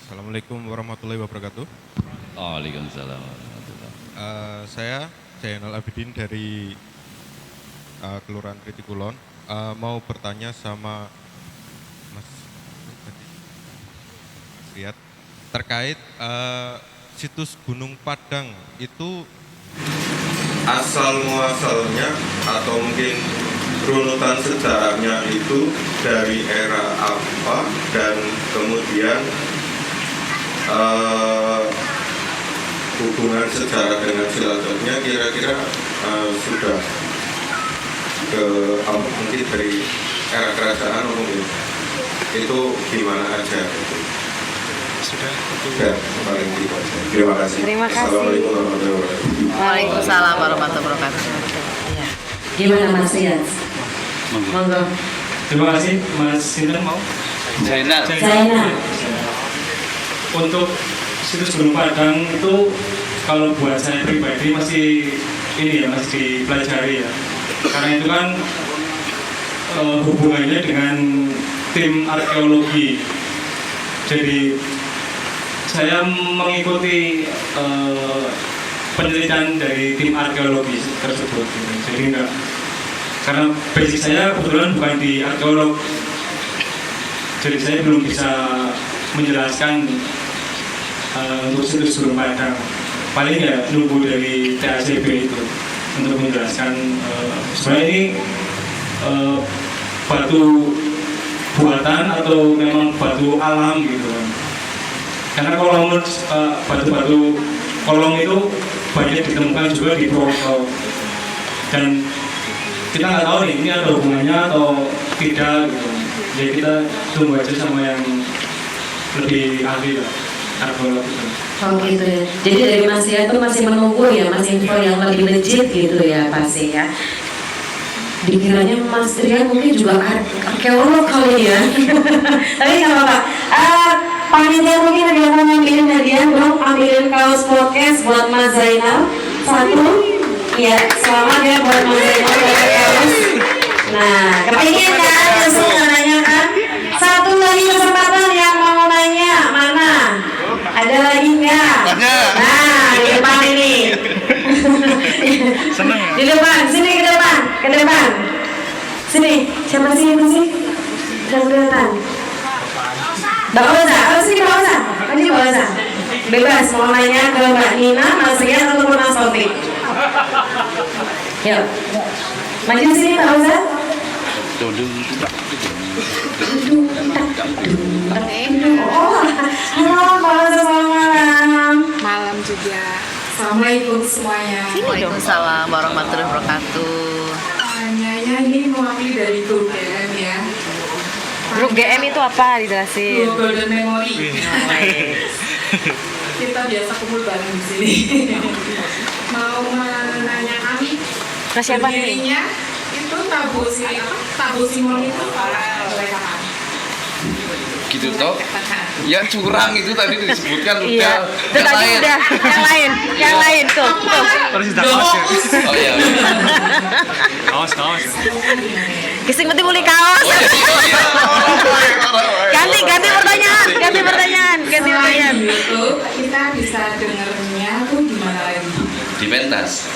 Assalamualaikum warahmatullahi wabarakatuh. Waalaikumsalam. Saya Zainal Abidin dari Kelurahan Kritikulon. Mau bertanya sama Mas Riyad terkait situs Gunung Padang itu asal muasalnya atau mungkin runutan sejarahnya itu dari era apa, dan kemudian hubungan sejarah dengan Cilacapnya kira-kira sudah ke mungkin dari era kerajaan mungkin itu gimana aja gitu. Sudah paling gitu. Terima kasih. Terima kasih. Assalamualaikum warahmatullahi wabarakatuh. Waalaikumsalam warahmatullahi wabarakatuh. Gimana Mas Riyad? Monggo. Terima kasih Mas Sinten mau. Zainal. Zainal. Untuk situs Gunung Padang itu kalau buat saya pribadi masih masih dipelajari ya. Karena itu kan hubungannya dengan tim arkeologi. Jadi saya mengikuti penelitian dari tim arkeologi tersebut. Jadi enggak, karena basic saya kebetulan bukan di arkeolog, jadi saya belum bisa menjelaskan untuk situs Gunung Padang. Paling ya nunggu dari TACB itu untuk menjelaskan sebenarnya ini batu buatan atau memang batu alam gitu kan. Karena kolom batu-batu kolom itu banyak ditemukan juga di Purwokerto, dan kita nggak tahu nih ini ada hubungannya atau tidak gitu. Jadi kita tunggu aja sama yang lebih ahli lah, arkeolog gitu. Oh gitu ya. Jadi dari Mas Riyad itu masih menunggu ya Mas info yang lebih legit gitu ya pasti ya. Dikiranya Mas Riyad mungkin juga arkeolog kali ya. Tapi nggak apa-apa. Panitia mungkin ada yang mau ngambilin hadiah, dong, ambilin kaos podcast buat Mas Zainal. Satu, iya, selamat ya buat Mas Zainal dapat kaos. Nah, kepingin kan, langsung nanya kan? Satu lagi kesempatan yang mau nanya, mana? Ada lagi nggak? Nah, di depan ini. Senang ya? Di depan, sini ke depan, ke depan. Sini, siapa sih itu sih? Udah kelihatan. Mbak Oza, sini Mbak Oza. Ini Mbak Oza. Bebas mau nanya ke Mbak Nina, Mas Riyad atau Mas Taufik. Yuk. Maju sini Mbak Oza. Oh, halo Mbak Oza, selamat malam. Malam juga. Assalamualaikum semuanya. Waalaikumsalam warahmatullahi wabarakatuh. Nyanya ini mewakili dari grup GM ya. Grup GM itu apa? Dijelasin. Grup Golden Memory. Kita biasa kumpul bareng di sini. Mau menanyakan Nah, siapa nih? berdirinya itu Tabu Simon itu mulai kapan? Gitu toh? Ya curang itu tadi disebutkan Iya. udah. Itu tadi udah. Yang lain tuh. Terus kita kaos ya? Oh iya. Kaos. Kising putih beli kaos. Ganti pertanyaan. Selain YouTube, kita bisa dengernya tuh di mana lagi? Di pentas.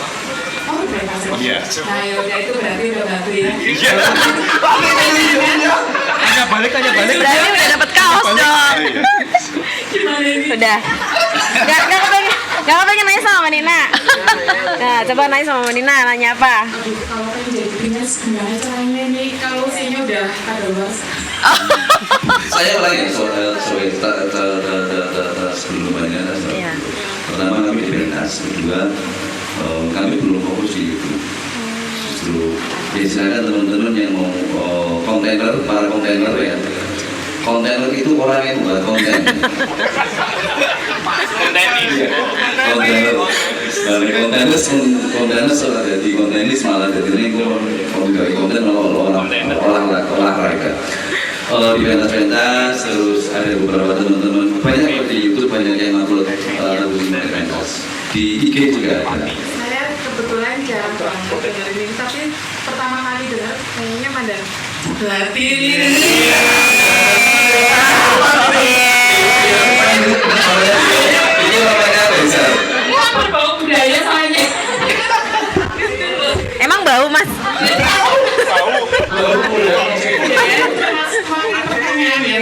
Oh, di pentas. Iya. Nah, yaudah itu berarti udah bantu ya. Iya. Tanya balik. Berarti udah dapat kaos dong. Gimana ini? Udah. Gak kepengen nanya sama Mbak Nina. Nah, coba nanya sama Mbak Nina, nanya apa? Kalau pengen jadi Dinas, gimana caranya nih? Kalau usianya udah pada luas. Saya ulangi sebelumnya. Iya. Pertama kami di pentas, kedua kami belum fokus di itu. Justru silakan teman-teman yang mau para kontainer ya. Kontainer itu orang yang buat konten. Kontainer sudah jadi kontenis malah jadi ini konten olahraga. Di pentas terus ada beberapa teman-teman banyak di YouTube, banyak yang upload lagu di pentas, di IG juga ada. Saya kebetulan jarang banget dengerin ini, tapi pertama kali dengar kayaknya Mandan. Berarti Ini namanya Reza. berbau budaya sama bau mas.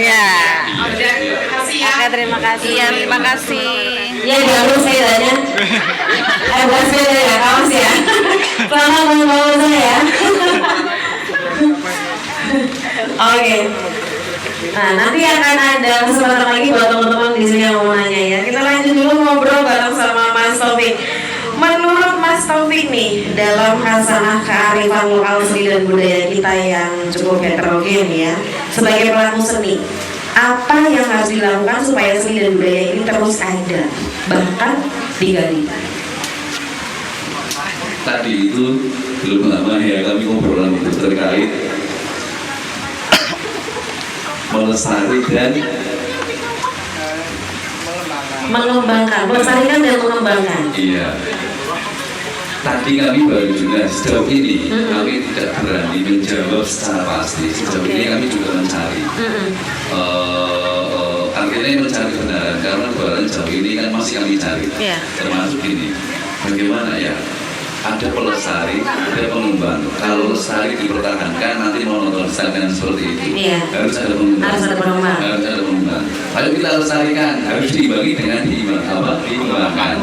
Ya. Oke, terima kasih. Iya, terima kasih. Ya diambil saya tanya. Bukan sepeda ya, kaos ya. Selamat membawa saya ya. Oke. Nah, nanti akan ada kesempatan lagi buat teman-teman di sini yang mau nanya ya. Kita lanjut dulu ngobrol bareng sama Mas Taufik. Menurut Mas Taufik nih, dalam khasanah kearifan lokal seni dan budaya kita yang cukup heterogen ya, sebagai pelaku seni, apa yang harus dilakukan supaya seni dan budaya ini terus ada, bahkan digali? Tadi itu belum lama ya kami ngobrolan itu terkait melestari dan mengembangkan, melestarikan dan mengembangkan. iya. Tadi kami baru juga sejauh ini kami tidak berani menjawab secara pasti. Sejauh ini kami juga mencari. Artinya mencari kebenaran karena kebenaran sejauh ini kan masih kami cari. Termasuk ini, bagaimana ya? Ada pelestari, ada pengembang. Kalau lestari dipertahankan, nanti mau nonton dengan seperti itu. Harus ada pengembang. Harus ada pengembang. Harus ada pengembang. Kalau kita lestarikan, harus diimbangi dengan dikembangkan.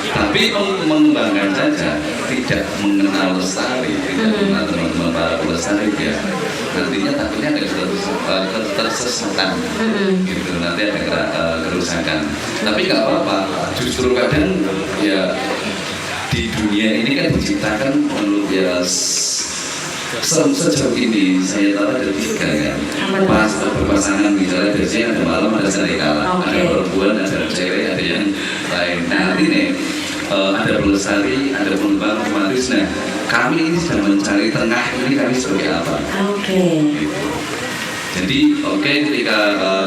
Tapi mengembangkan saja tidak mengenal lestari, tidak mengenal teman-teman para pelestari ya. Nantinya takutnya ada tersesatan, gitu. Nanti ada kerusakan. Tapi nggak apa-apa. Justru kadang ya. Di dunia ini kan diciptakan menurut ya sejauh ini saya tahu ada 3 kan pas berpasangan misalnya biasanya ada malam ada serigala, ada perempuan ada cewek ada yang lain. Nah ini ada pelestari ada pengembang otomatis. Nah kami ini sedang mencari tengah ini kami sebagai apa? Jadi ketika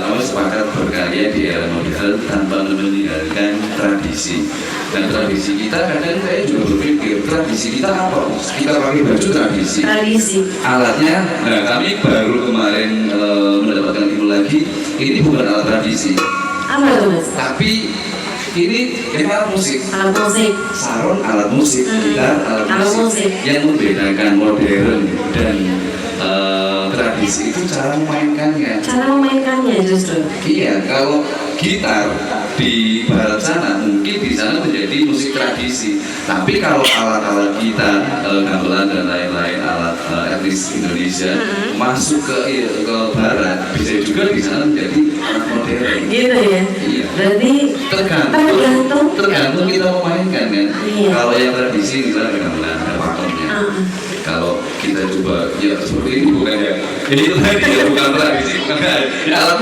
kami sepakat berkarya di era modern tanpa meninggalkan tradisi. Dan tradisi kita kadang saya juga berpikir tradisi kita apa? Kita pakai baju tradisi. Alatnya, nah kami baru kemarin mendapatkan ilmu lagi. Ini bukan alat tradisi. Apa itu mas? Tapi ini alat musik. Alat musik. Saron alat musik. Gitar alat musik. Yang membedakan modern dan tradisi itu cara memainkannya. Cara memainkannya justru. Iya, kalau gitar di barat sana mungkin di sana menjadi musik tradisi. Tapi kalau alat-alat gitar, gamelan dan lain-lain alat etnis Indonesia masuk ke barat bisa juga di sana menjadi alat modern. Gitu ya. Iya. Berarti tergantung kita memainkan kan. Iya. Kalau yang tradisi misalnya gamelan ada pakemnya. Kalau kita coba ya seperti ini bukan ya itu tadi ya bukan tradisi bukan ya alat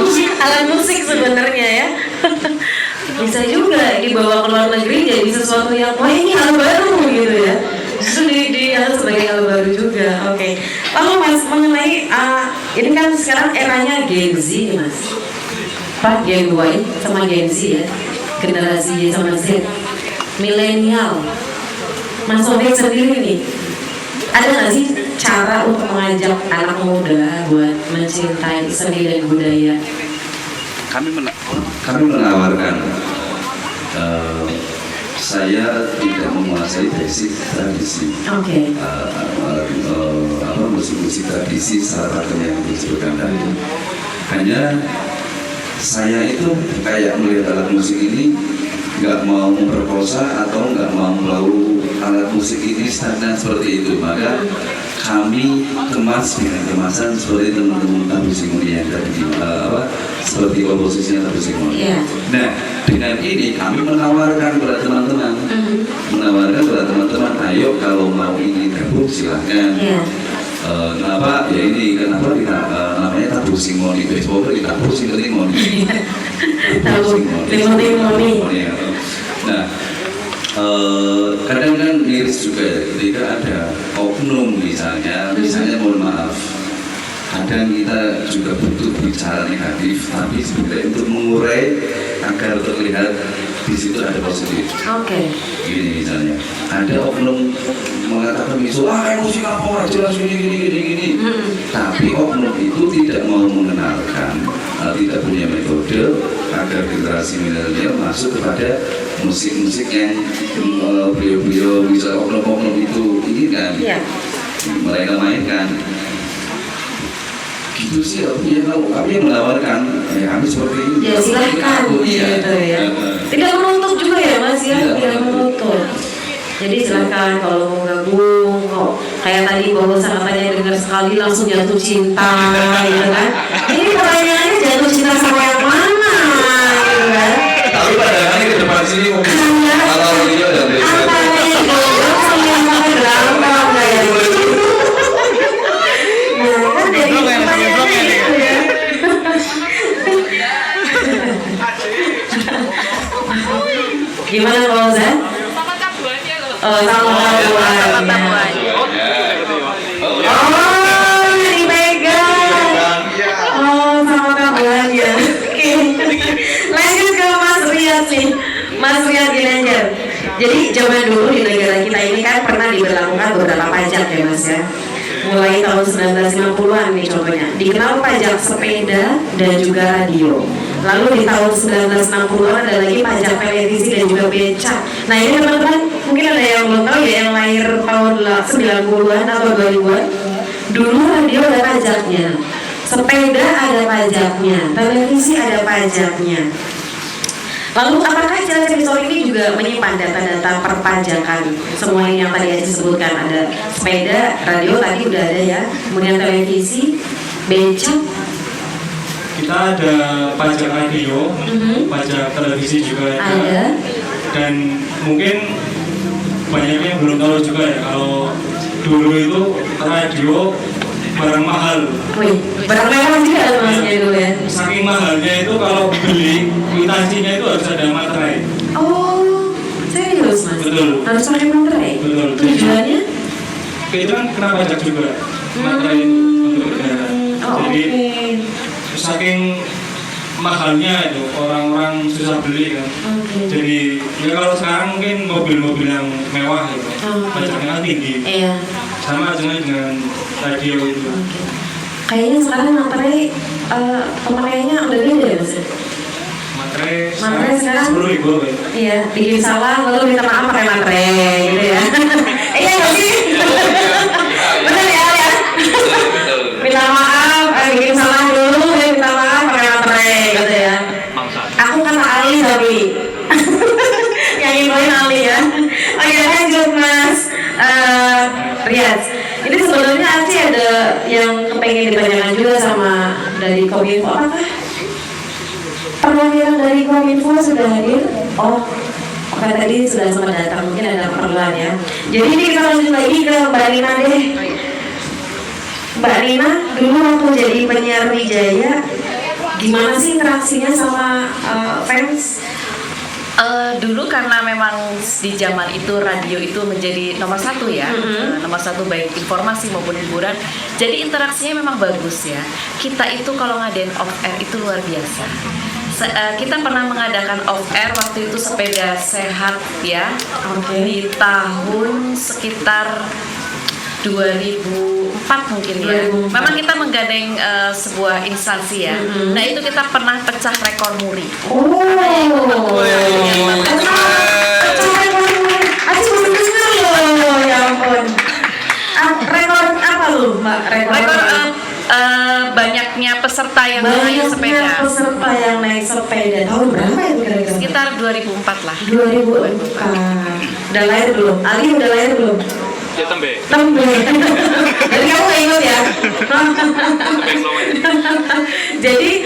musik sebenarnya ya. Bisa juga dibawa ke luar negeri jadi sesuatu yang wah ini hal baru gitu ya, justru dianggap sebagai hal baru juga. Lalu mas mengenai ini kan sekarang eranya Gen Z nih mas, Gen Y sama Gen Z ya, generasi Y sama Z, milenial. Mas Taufik sendiri nih, ada nggak sih cara untuk mengajak anak muda buat mencintai seni dan budaya? Kami menawarkan saya tidak menguasai basic tradisi. Musik-musik tradisi secara pakem yang disebutkan tadi. Hanya saya itu kayak melihat alat musik ini nggak mau memperkosa atau nggak mau alat musik ini stagnan seperti itu, maka kami kemas dengan kemasan seperti teman-teman Tabu Simoni yang tadi seperti komposisinya Tabu Simoni. Nah dengan ini kami menawarkan kepada teman-teman, ayo kalau mau ini gabung silahkan. Kenapa ya ini kenapa kita namanya Tabu Simoni, besok kita Tabu Simoni. Nah, kadang kan miris juga ya, ketika ada oknum misalnya mohon maaf, kadang kita juga butuh bicara negatif, tapi sebenarnya untuk mengurai agar terlihat di situ ada positif. Gini misalnya, ada oknum mengatakan musik apa jelas gini. Tapi oknum itu tidak mau mengenalkan, tidak punya metode agar generasi milenial masuk kepada musik-musik yang beliau-beliau bisa oknum-oknum itu ini Iya. Mereka mainkan. Gitu sih, ya kalau kami yang menawarkan, kami seperti ini. Ya silahkan, Iya. gitu ya. Tidak menuntut juga ya Mas ya, tidak menuntut. Jadi silahkan kalau mau gabung, kok kayak tadi barusan katanya dengar sekali langsung jatuh cinta, gitu kan? Ini pertanyaannya jatuh cinta sama yang mana, gitu kan? Tapi pandangannya ke depan sini mungkin kalau dia ada Apa yang gabung sama yang pakai drama kayak gitu? Nah, kan dari pertanyaannya gitu ya. Gimana Pak Ozan? Sama tabuannya loh. Oh, sama tabuannya. Oh, dipegang. Oh, sama tabuannya. Oke. Lanjut ke Mas Riyad nih. Mas Riyad Ginanjar. Jadi zaman dulu di negara kita ini kan pernah diberlakukan beberapa pajak ya Mas ya. Mulai tahun 1950-an nih contohnya. Dikenal pajak sepeda dan juga radio. Lalu di tahun 1960-an ada lagi pajak televisi dan juga becak. Nah ini teman-teman mungkin ada yang belum tahu ya, yang lahir tahun 90-an atau 2000-an. Dulu radio ada pajaknya, sepeda ada pajaknya, televisi ada pajaknya. Lalu apakah Cilacap History ini juga menyimpan data-data perpajakan? Semua yang tadi Aji sebutkan, ada sepeda, radio tadi udah ada ya, kemudian televisi, becak. Kita ada pajak radio, pajak televisi juga ada. Dan mungkin banyak yang belum tahu juga ya, kalau dulu itu radio barang mahal. Wih, barang mewah juga Masnya dulu ya. Saking mahalnya itu kalau beli kwitansinya itu harus ada materai. Oh, serius Mas? Betul. Harus pakai materai? Betul. Tujuannya? Itu kan kena pajak juga, materai untuk negara. Jadi saking mahalnya itu orang-orang susah beli kan. Jadi ya kalau sekarang mungkin mobil-mobil yang mewah gitu, pajaknya kan tinggi. Iya. Sama aja dengan radio itu. Kayaknya sekarang materai pemakaiannya udah beda ya Mas? Materai sekarang 10.000 ya. Iya, bikin salah lalu minta maaf pakai materai gitu ya. Iya nggak sih? Bener ya? Minta maaf, bikin salah dulu, minta maaf pakai materai gitu ya. Aku kata Ali tapi yang infoin Ali ya. Oke lanjut Mas Riyad. Ini sebenarnya Aci ada yang kepengen ditanyakan juga sama dari Kominfo. Apakah perwakilan dari Kominfo sudah hadir? Oh, oke tadi sudah sempat datang, mungkin ada keperluan ya. Jadi ini kita lanjut lagi ke Mbak Rina deh. Mbak Rina dulu waktu jadi penyiar Wijaya, gimana sih interaksinya sama fans? Dulu karena memang di zaman itu radio itu menjadi nomor satu ya, nomor satu baik informasi maupun hiburan. Jadi interaksinya memang bagus ya. Kita itu kalau ngadain off air itu luar biasa. Kita pernah mengadakan off air waktu itu sepeda sehat ya, di tahun sekitar 2004 mungkin ya. Memang kita menggandeng sebuah instansi ya. Nah itu kita pernah pecah rekor muri. Oh, pecah rekor muri. Aci belum dengar loh, ya ampun. Rekor apa lu Mbak? Rekor banyaknya peserta yang naik sepeda. Banyaknya peserta yang naik sepeda. Tahun berapa itu kira-kira? Sekitar 2004 lah. 2004. Udah lahir belum? Ali udah lahir belum? Ya tembe. Jadi kamu nggak ingat ya? Jadi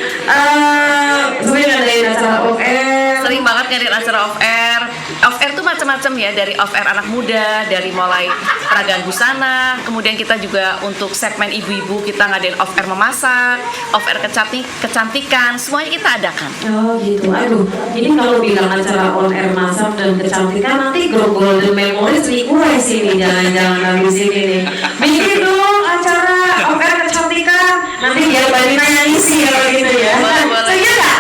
sebenarnya ngadain acara off air. Sering banget ngadain acara off air. Off air tuh macam-macam ya, dari off air anak muda, dari mulai peragaan busana, kemudian kita juga untuk segmen ibu-ibu kita ngadain off air memasak, off air kecantikan, semuanya kita adakan. Oh gitu, aduh. Ini kalau bilang acara on air masak dan kecantikan nanti grup Golden Memories request ini, jangan-jangan habis ini nih. Bikin dong acara on air kecantikan, nanti biar Mbak Rina yang isi kalau gitu ya. Setuju nggak?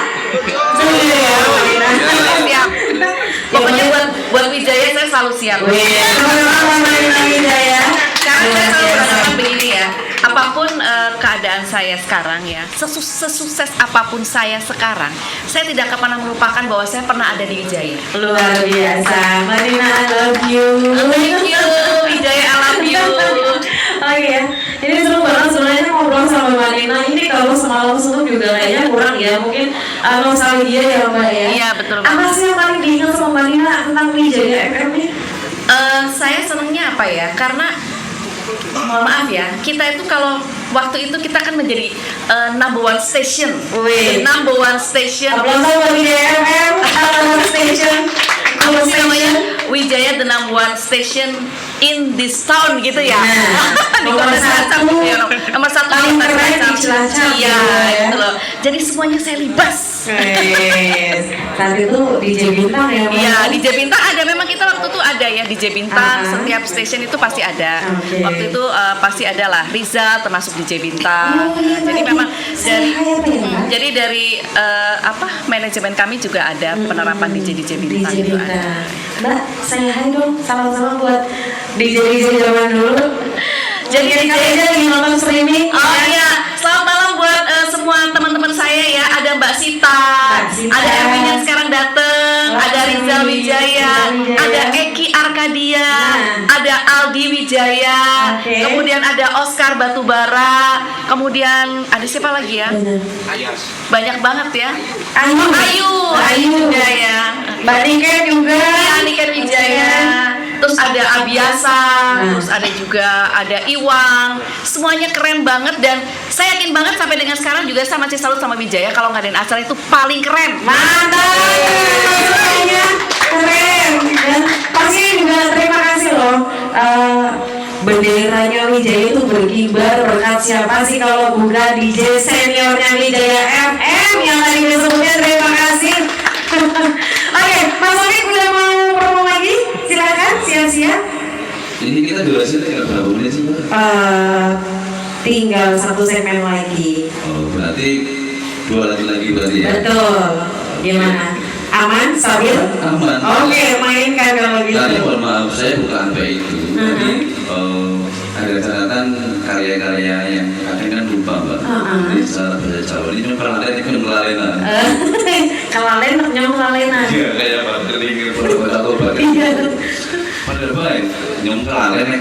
Setuju ya, Mbak Rina. Siap. Pokoknya buat Wijaya saya selalu siap. Sama-sama Mbak Rina Wijaya. Karena saya selalu beranggapan begini ya, apapun keadaan saya sekarang ya, sesukses apapun saya sekarang, saya tidak akan pernah melupakan bahwa saya pernah ada di Wijaya. Luar biasa, Mbak Rina, I love you. Thank you, Wijaya, I love you. juga kayaknya kurang ya, mungkin nostalgia ya Mbak ya. Iya, betul. Apa sih yang paling diingat sama Mbak Nina tentang Wijaya FM ini? Saya senangnya apa ya? Karena mohon maaf ya, kita itu kalau waktu itu kita kan menjadi number one station. Number one station. Aplaus buat Wijaya FM, station. Apa sih namanya? Wijaya the number one station in this town gitu ya. Di Nomor kota Cilacap satu. gitu ya. Nomor satu Paling kota keren di Cilacap Iya, gitu ya. gitu loh. Jadi semuanya saya libas. Saat itu DJ Bintang ya Mbak? Iya, DJ Bintang ada, memang kita waktu itu ada ya DJ Bintang, setiap station itu pasti ada. Waktu itu pasti ada lah Rizal termasuk DJ Bintang. Jadi memang jadi dari manajemen kami juga ada penerapan DJ Bintang. DJ itu Bintang. ada. Mbak, saya hai dong, salam-salam buat DJ zaman dulu. Jadi aja lagi nonton streaming. Oh iya, selamat malam buat semua teman-teman saya ya. Ada Mbak Sita, ada Erwin yang sekarang datang, ada Rizal Wijaya, ada Eki Arkadia, ada Aldi Wijaya, kemudian ada Oscar Batubara, kemudian ada siapa lagi ya? Banyak banget ya. Ayu juga ya. Mbak Niken juga. Iya, Niken Wijaya. Terus ada Abiasa, terus ada juga ada Iwang. Semuanya keren banget dan saya yakin banget sampai dengan sekarang juga saya masih selalu sama Wijaya kalau ngadain acara itu paling keren. Mantap. Semuanya keren. Dan pasti juga terima kasih loh. Benderanya Wijaya itu berkibar berkat siapa sih kalau bukan DJ seniornya Wijaya FM yang tadi disebutnya. Terima kasih. Oke, Mas Oki udah mau promo lagi? Silakan, siap-siap. Ini kita durasinya tinggal berapa menit sih Mbak? Tinggal 1 segmen lagi. Oh, berarti 2 lagi berarti ya? Betul. Gimana? Aman? Stabil? Aman. Oke, mainkan kalau gitu. Tadi mohon maaf, saya bukan sampai itu. Jadi ada catatan karya-karya yang kadang kan lupa Mbak. Jadi secara bahasa Jawa ini memang kelalen itu kelalenan. Kelalen, nyong kelalenan. Iya, kayak Mbak Terlingir pada obat. Padahal baik, nyong kelalenan.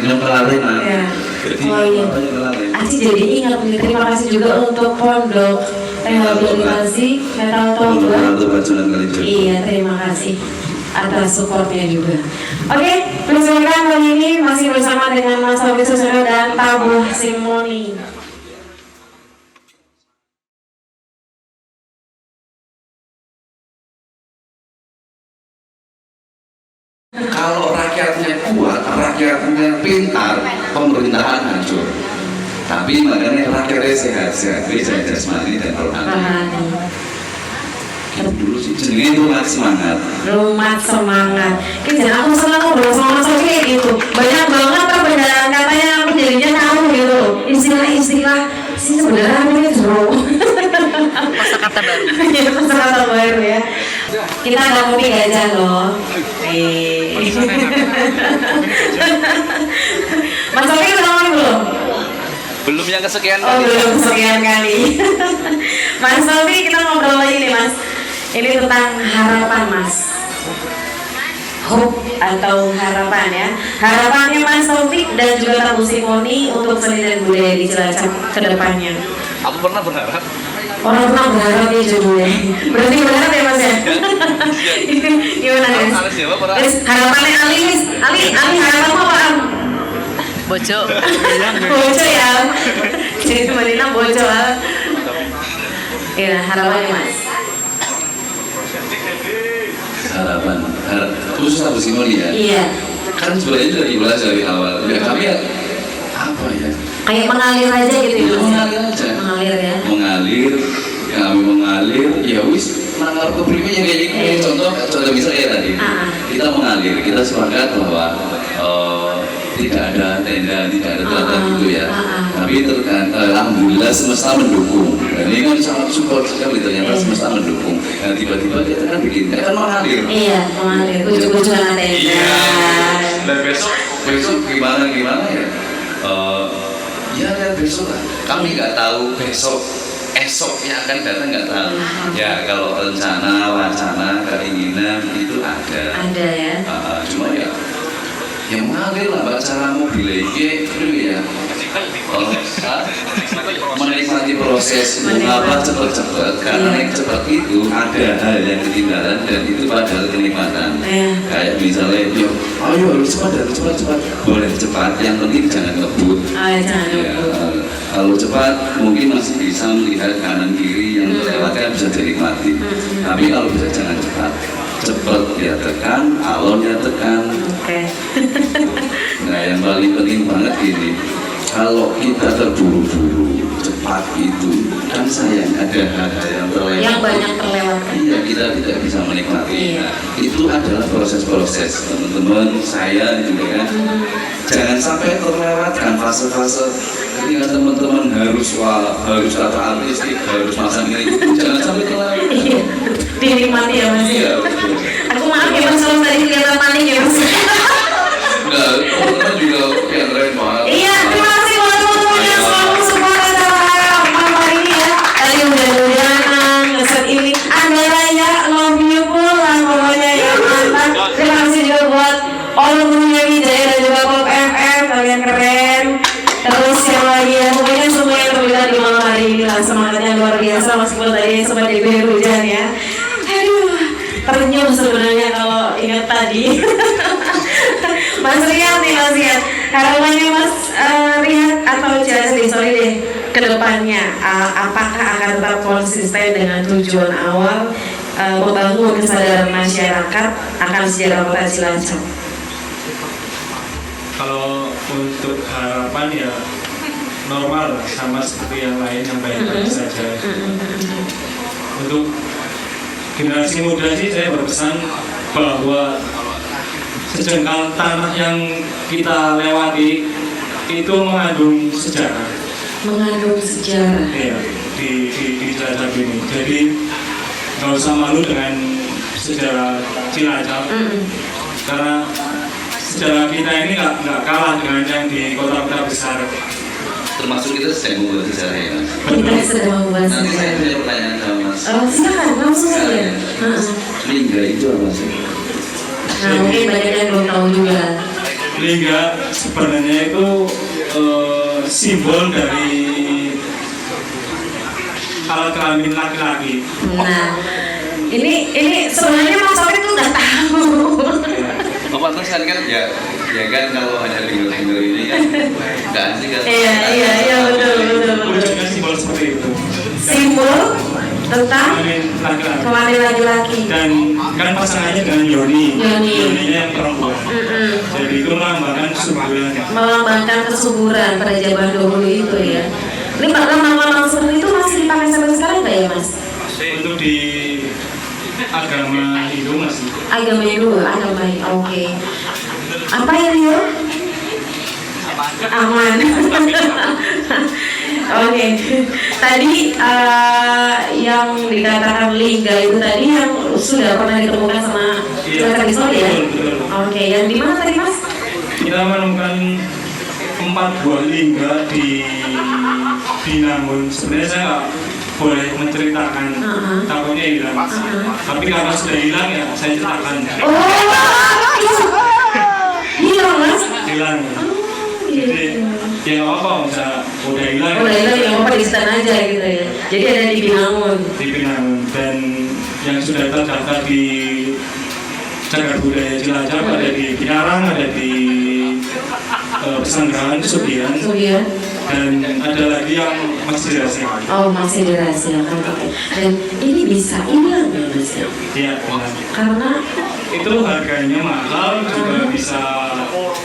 Jadi kelalen. Aci jadi ingat nih, terima kasih juga untuk Pondok Rehabilitasi Metal Toba. Iya, terima kasih atas supportnya juga. Oke, persilakan kali ini masih bersama dengan Mas Taufik Susilo dan Tabuh Simoni. Kalau rakyatnya kuat, rakyatnya pintar, pemerintahan hancur. Tapi makanya rakyatnya sehat-sehat, bisa jasmani dan rohani. Itu dulu sih, jenenge rumah semangat. Rumah semangat. Kita aku senang ngobrol sama Mas Oki kayak gitu. Banyak banget perbedaan katanya aku jadinya tahu gitu. Istilah-istilah sih sebenarnya aku ini seru. Kosakata baru. Iya, kosakata baru ya. Kita ada kopi gajah loh. Mas Oki udah ngomong belum? Belum yang kesekian Oh, belum kesekian kali. Mas Oki, kita ngobrol lagi nih Mas. Ini tentang harapan Mas. Hope atau harapan ya. Harapannya Mas Taufik dan juga Tabuh Simoni untuk seni dan budaya di Cilacap ke depannya. Aku pernah berharap. Orang pernah berharap ya judulnya. Berarti berharap ya Mas ya? Gimana guys? Guys, harapannya Ali harapan apa? Bojo. Bojo ya. Jadi Marina bojo. Iya, harapannya Mas. Harapan khusus Tabuh Simoni ya? Iya. Kan sebenarnya sudah dimulai dari awal. Ya kami ya apa ya? Kayak mengalir aja gitu ya Mas. Mengalir aja. Mengalir ya. Mengalir, kami mengalir. Ya wis, mengalir ke pribadinya kayak gini. Contoh misalnya tadi. Kita mengalir, kita sepakat bahwa tidak ada tenda, tidak ada teladan gitu ya. Tapi alhamdulillah semesta mendukung. Dan ini kan sangat support sekali ternyata semesta mendukung. Dan tiba-tiba kita kan bikin, kita kan mengalir. Iya, mengalir. Ujung-ujungnya tenda. Iya. Dan besok gimana ya? Ya kan besok lah. Kami nggak tahu esok yang akan datang nggak tahu. Ya kalau rencana, wacana, keinginan itu ada. Ada ya. Cuma ya yang mengalir lah cara mobil itu ya menikmati proses mengapa cepat-cepat, karena yang cepat itu ada hal yang ketinggalan dan itu padahal kenikmatan. Kayak misalnya, ayo harus cepat, boleh cepat, yang penting jangan ngebut. Kalau cepat mungkin masih bisa melihat kanan kiri yang terlewatkan bisa dinikmati. Tapi kalau bisa jangan cepat ya tekan, alon ya tekan. Nah yang paling penting banget ini, kalau kita terburu-buru cepat itu kan sayang, ada hal-hal yang terlewat. Yang banyak terlewatkan. Iya, kita tidak bisa menikmati. Nah, itu adalah proses-proses teman-teman, saya juga kan. Jangan sampai terlewatkan fase-fase ketika teman-teman harus kata artistik, harus masang ini, jangan sampai terlewat. Dinikmati ya Mas. Iya, betul. Aku maaf ya Mas, kalau tadi kelihatan panik ya Mas. Nah, teman-teman juga yang keren banget. Iya, terima kasih buat teman-temannya selalu support acara malam hari ini ya. Tadi udah-udahan ngeset ini Anda Raya, love you pulang pokoknya ya mantap. Terima kasih juga buat all-nya Wijaya dan juga Pop FM, kalian keren. Terus yang lagi ya, pokoknya semua yang terlibat di malam hari ini lah semangatnya luar biasa meskipun tadi sempat diguyur hujan ya. Aduh, ternyum sebenarnya kalau ingat tadi. Mas Riyad nih, Mas Riyad. Harapannya Mas Riyad atau sorry deh, kedepannya apakah akan tetap konsisten dengan tujuan awal membangun kesadaran masyarakat akan sejarah kota Cilacap? Kalau untuk harapan ya normal lah, sama seperti yang lain yang baik-baik saja. Untuk generasi muda sih saya berpesan bahwa sejengkal tanah yang kita lewati itu mengandung sejarah. Mengandung sejarah. Iya, di Cilacap ini. Jadi nggak usah malu dengan sejarah Cilacap, karena sejarah kita ini nggak kalah dengan yang di kota-kota besar. Termasuk kita sedang membuat sejarah ya Mas. Kita sedang membuat sejarah. Nanti saya punya pertanyaan sama Mas. Silakan, langsung saja. Lingga itu apa sih? Nah, mungkin banyak yang belum tahu juga. Lingga sebenarnya itu simbol dari alat kelamin laki-laki. Nah, ini sebenarnya Mas Sofi tuh udah tahu. Bapak terus kan ya kan kalau hanya lingga ini kan nggak asik kan? Iya betul. Juga simbol seperti itu. Simbol tentang kelamin laki-laki. Dan kan pasangannya dengan Yoninya yang perempuan. Jadi itu melambangkan kesuburan. Melambangkan kesuburan pada zaman dahulu itu ya. Ini lambang-lambang seperti itu masih dipakai sampai sekarang nggak ya Mas? Untuk di agama Hindu masih. Agama Hindu, oke. Apa ya Rio? Aman. Oke. Tadi yang dikatakan lingga itu tadi yang sudah pernah ditemukan sama Cilacap Histori ya? Oke, yang di mana tadi Mas? Kita menemukan 4 buah lingga di Binangun. Sebenarnya saya nggak boleh menceritakan, takutnya hilang. Tapi karena sudah hilang ya saya ceritakan. Hilang Mas? Hilang. Jadi ya apa udah hilang. Udah hilang ya apa di sana aja gitu ya. Jadi ada di Binangun. Di Binangun, dan yang sudah terdaftar di Cagar Budaya Cilacap ada di Binarang, ada di Pesanggerahan Sugian, dan ada lagi yang masih dirahasiakan. Oh, masih dirahasiakan. Dan ini bisa hilang ya Mas? Iya, karena itu harganya mahal, juga bisa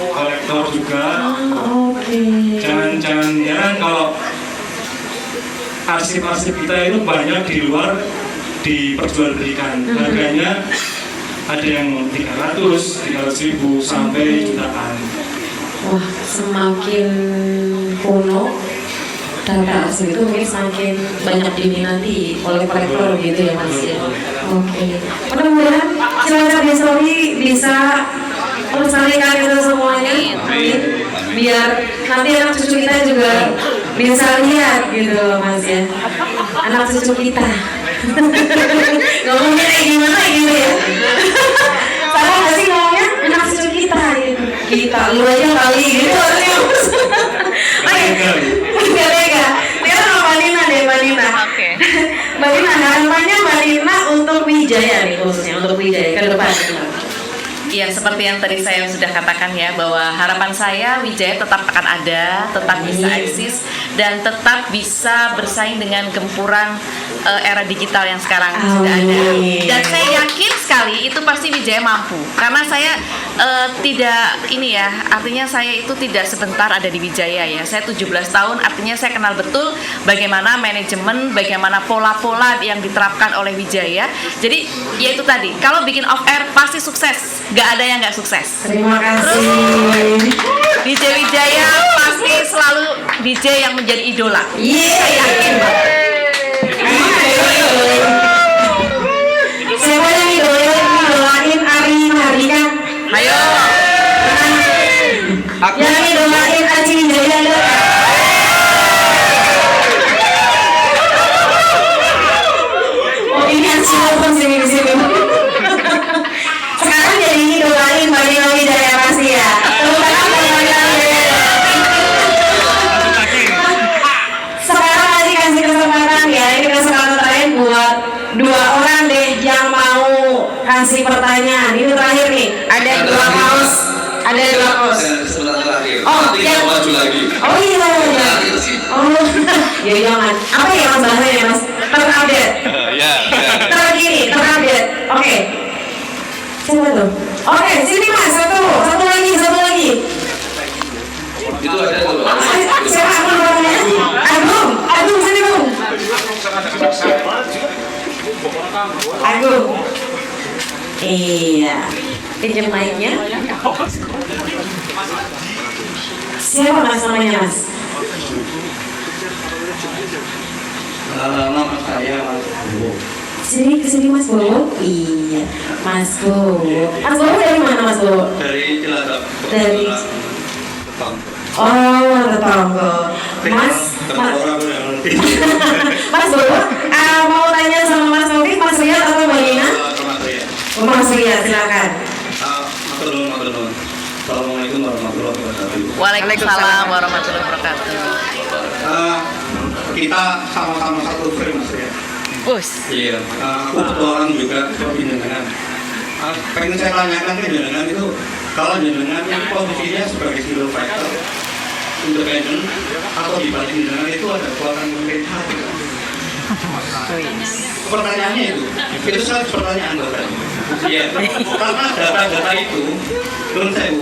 kolektor juga. Jangan heran kalau arsip-arsip kita itu banyak di luar diperjualbelikan. Harganya ada yang 300.000 sampai jutaan. Wah, semakin kuno data arsip itu mungkin semakin banyak diminati oleh kolektor gitu ya Mas ya. Oke. Mudah-mudahan Cilacap Histori bisa melestarikan itu semuanya. Amin. Biar nanti anak cucu kita juga bisa lihat gitu Mas ya. Anak cucu kita. Ngomongnya kayak gimana gitu ya. Salah nggak sih ngomongnya anak cucu kita gitu. Kita, lu aja kali gitu. Oke. Ya, seperti yang tadi saya sudah katakan ya, bahwa harapan saya Wijaya tetap akan ada, tetap bisa eksis, dan tetap bisa bersaing dengan gempuran era digital yang sekarang sudah ada. Dan saya yakin sekali itu pasti Wijaya mampu, karena saya tidak ini ya, artinya saya itu tidak sebentar ada di Wijaya ya. Saya 17 tahun, artinya saya kenal betul bagaimana manajemen, bagaimana pola-pola yang diterapkan oleh Wijaya. Jadi ya itu tadi, kalau bikin off air pasti sukses, gak ada yang gak sukses. Terima kasih. Terus, DJ Wijaya pasti selalu DJ yang menjadi idola. Saya yakin banget. Siapa yang idolain Ari Mahardika? Ayo. Yang idolain Aci Wijaya ada? Oh ini Aci nonton sini. Sekarang jadi idolain Bang Wijaya pasti ya. Sekarang lagi kasih kesempatan ya, ini kesempatan terakhir buat 2 orang deh yang mau kasih pertanyaan. Ini terakhir nih, ada 2 kaos. Ada 2 kaos. Oh, yang maju lagi. Oh iya. Oh, ya jangan. Apa ya mas bahasanya mas? Terupdate. Ya. Terkini, terupdate. Oke. Siapa tuh? Oke, sini mas, satu lagi. Itu ada tuh. Siapa aku namanya? Agung sini Bung. Agung. Iya. Pinjam mic-nya. Siapa mas namanya mas? Nama saya Mas Bowo. Kesini Mas Bowo. Iya, Mas Bowo. Mas Bowo dari mana Mas Bowo? Dari Cilacap. Dari. Oh, tetangga. Mas Bowo, mau tanya sama Mas Taufik, Mas Riyad atau Mbak Nina? Mas Riyad, silakan. Matur. Assalamualaikum warahmatullahi wabarakatuh. Waalaikumsalam warahmatullahi wabarakatuh. Kita sama-sama satu frame Mas ya. Bus. Iya. Aku orang juga jenengan. Pengen saya tanyakan ke jenengan itu, kalau jenengan yang posisinya sebagai single fighter, independen atau di balik jenengan itu ada kekuatan pemerintah. Pertanyaannya itu satu pertanyaan Bapak. Iya, karena data-data itu, menurut saya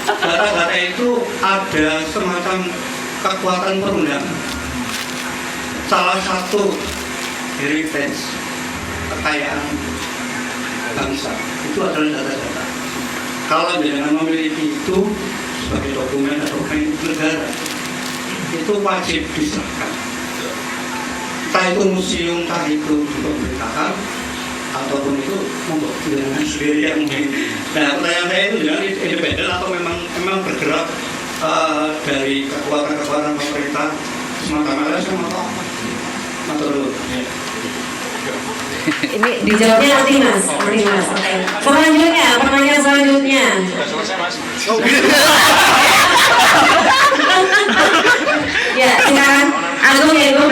data-data itu ada semacam kekuatan perundangan. Salah satu heritage kekayaan bangsa itu adalah data-data. Kalau jangan memiliki itu sebagai dokumen atau dokumen negara, itu wajib diserahkan. Entah itu museum, entah itu pemerintahan, ataupun itu untuk dengan sendiri yang mungkin. Nah, pertanyaan saya itu jangan independen atau memang bergerak dari kekuatan-kekuatan pemerintah semata-mata sama apa? Matur. Ini dijawabnya nanti mas. Oke. Selanjutnya, pertanyaan selanjutnya. Ya, silakan. Agung ya Agung.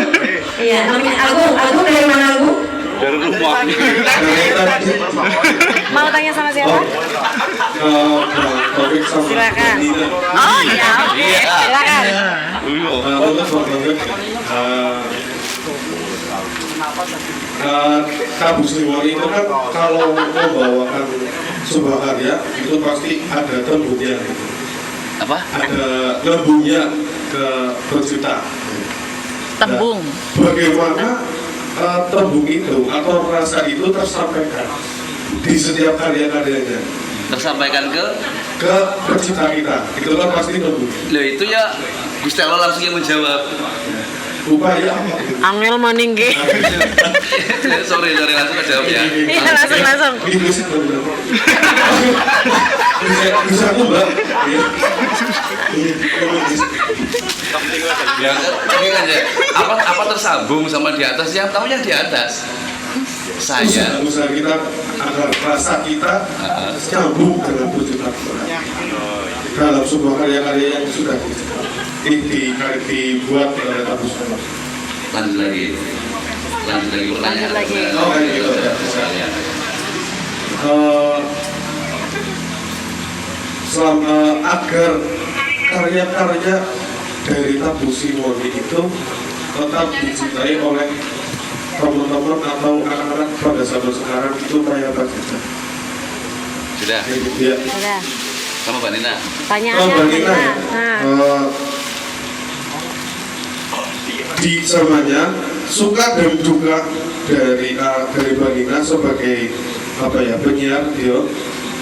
Iya, namanya Agung dari mana Agung? Dari rumah. Mau tanya sama siapa? Silakan. Oh iya, oke. Silakan. Kabu Sriwari itu kan kalau membawakan sebuah karya itu pasti ada tembungnya gitu. Apa? Ada lembungnya ke berjuta. Tembung. Nah, bagaimana tembung itu atau rasa itu tersampaikan di setiap karya-karyanya? Tersampaikan ke pencipta kita, itu kan pasti tembung. Loh itu ya Gusti Allah langsung yang menjawab. Upaya apa itu? Angel meninggi. sorry langsung jawab ya. Iya langsung. Itu sih bisa tuh mbak. Ya ini aja. Apa tersambung sama di atas? Yang tahu yang di atas. Saya. Usaha kita agar rasa kita nyambung dengan berjuta dalam sebuah karya-karya yang sudah dibuat oleh Kabu Sriwari. Lanjut lagi pertanyaan. agar karya-karya dari Tabu Simoni itu tetap dicintai oleh teman-teman atau anak-anak pada zaman sekarang itu kayak apa saja? Sudah. Ya. Sudah. Sama Mbak Nina. Tanya Oh, aja Mbak Mbak Nina Nina. ya. Nah. Di zamannya suka dan duka dari Mbak Nina sebagai apa ya, penyiar radio,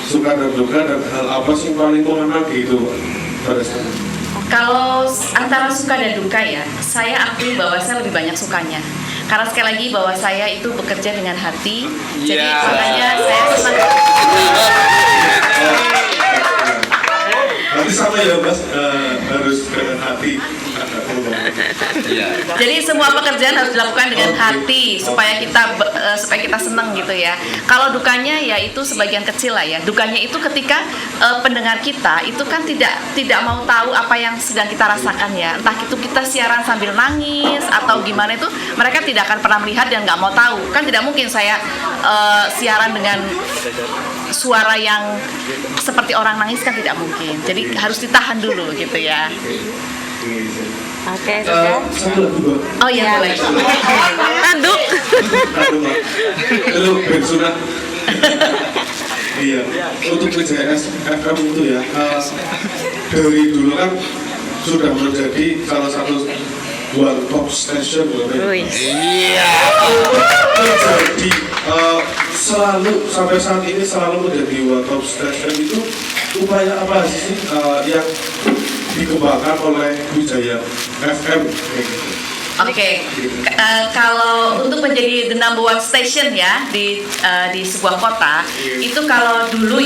suka dan duka, dan hal apa sih paling mengena gitu pada saat itu? Kalau antara suka dan duka ya, saya akui bahwa saya lebih banyak sukanya. Karena sekali lagi bahwa saya itu bekerja dengan hati, jadi makanya saya senang. Nanti sama ya Mas, harus dengan hati. Jadi semua pekerjaan harus dilakukan dengan hati supaya kita senang gitu ya. Kalau dukanya ya itu sebagian kecil lah ya. Dukanya itu ketika pendengar kita itu kan tidak mau tahu apa yang sedang kita rasakan ya. Entah itu kita siaran sambil nangis atau gimana, itu mereka tidak akan pernah melihat dan nggak mau tahu. Kan tidak mungkin saya siaran dengan suara yang seperti orang nangis, kan tidak mungkin. Jadi harus ditahan dulu gitu ya. Oke, sudah. Oh iya, boleh. Tanduk. Halo, Ben Sunah. Iya, untuk Wijaya FM itu ya, dari dulu kan sudah menjadi salah satu one top station. Iya. Menjadi selalu sampai saat ini selalu menjadi one top station itu upaya apa sih yang dikembangkan oleh Wijaya FM? Oke. Kalau untuk menjadi the number one station ya di sebuah kota, itu kalau dulu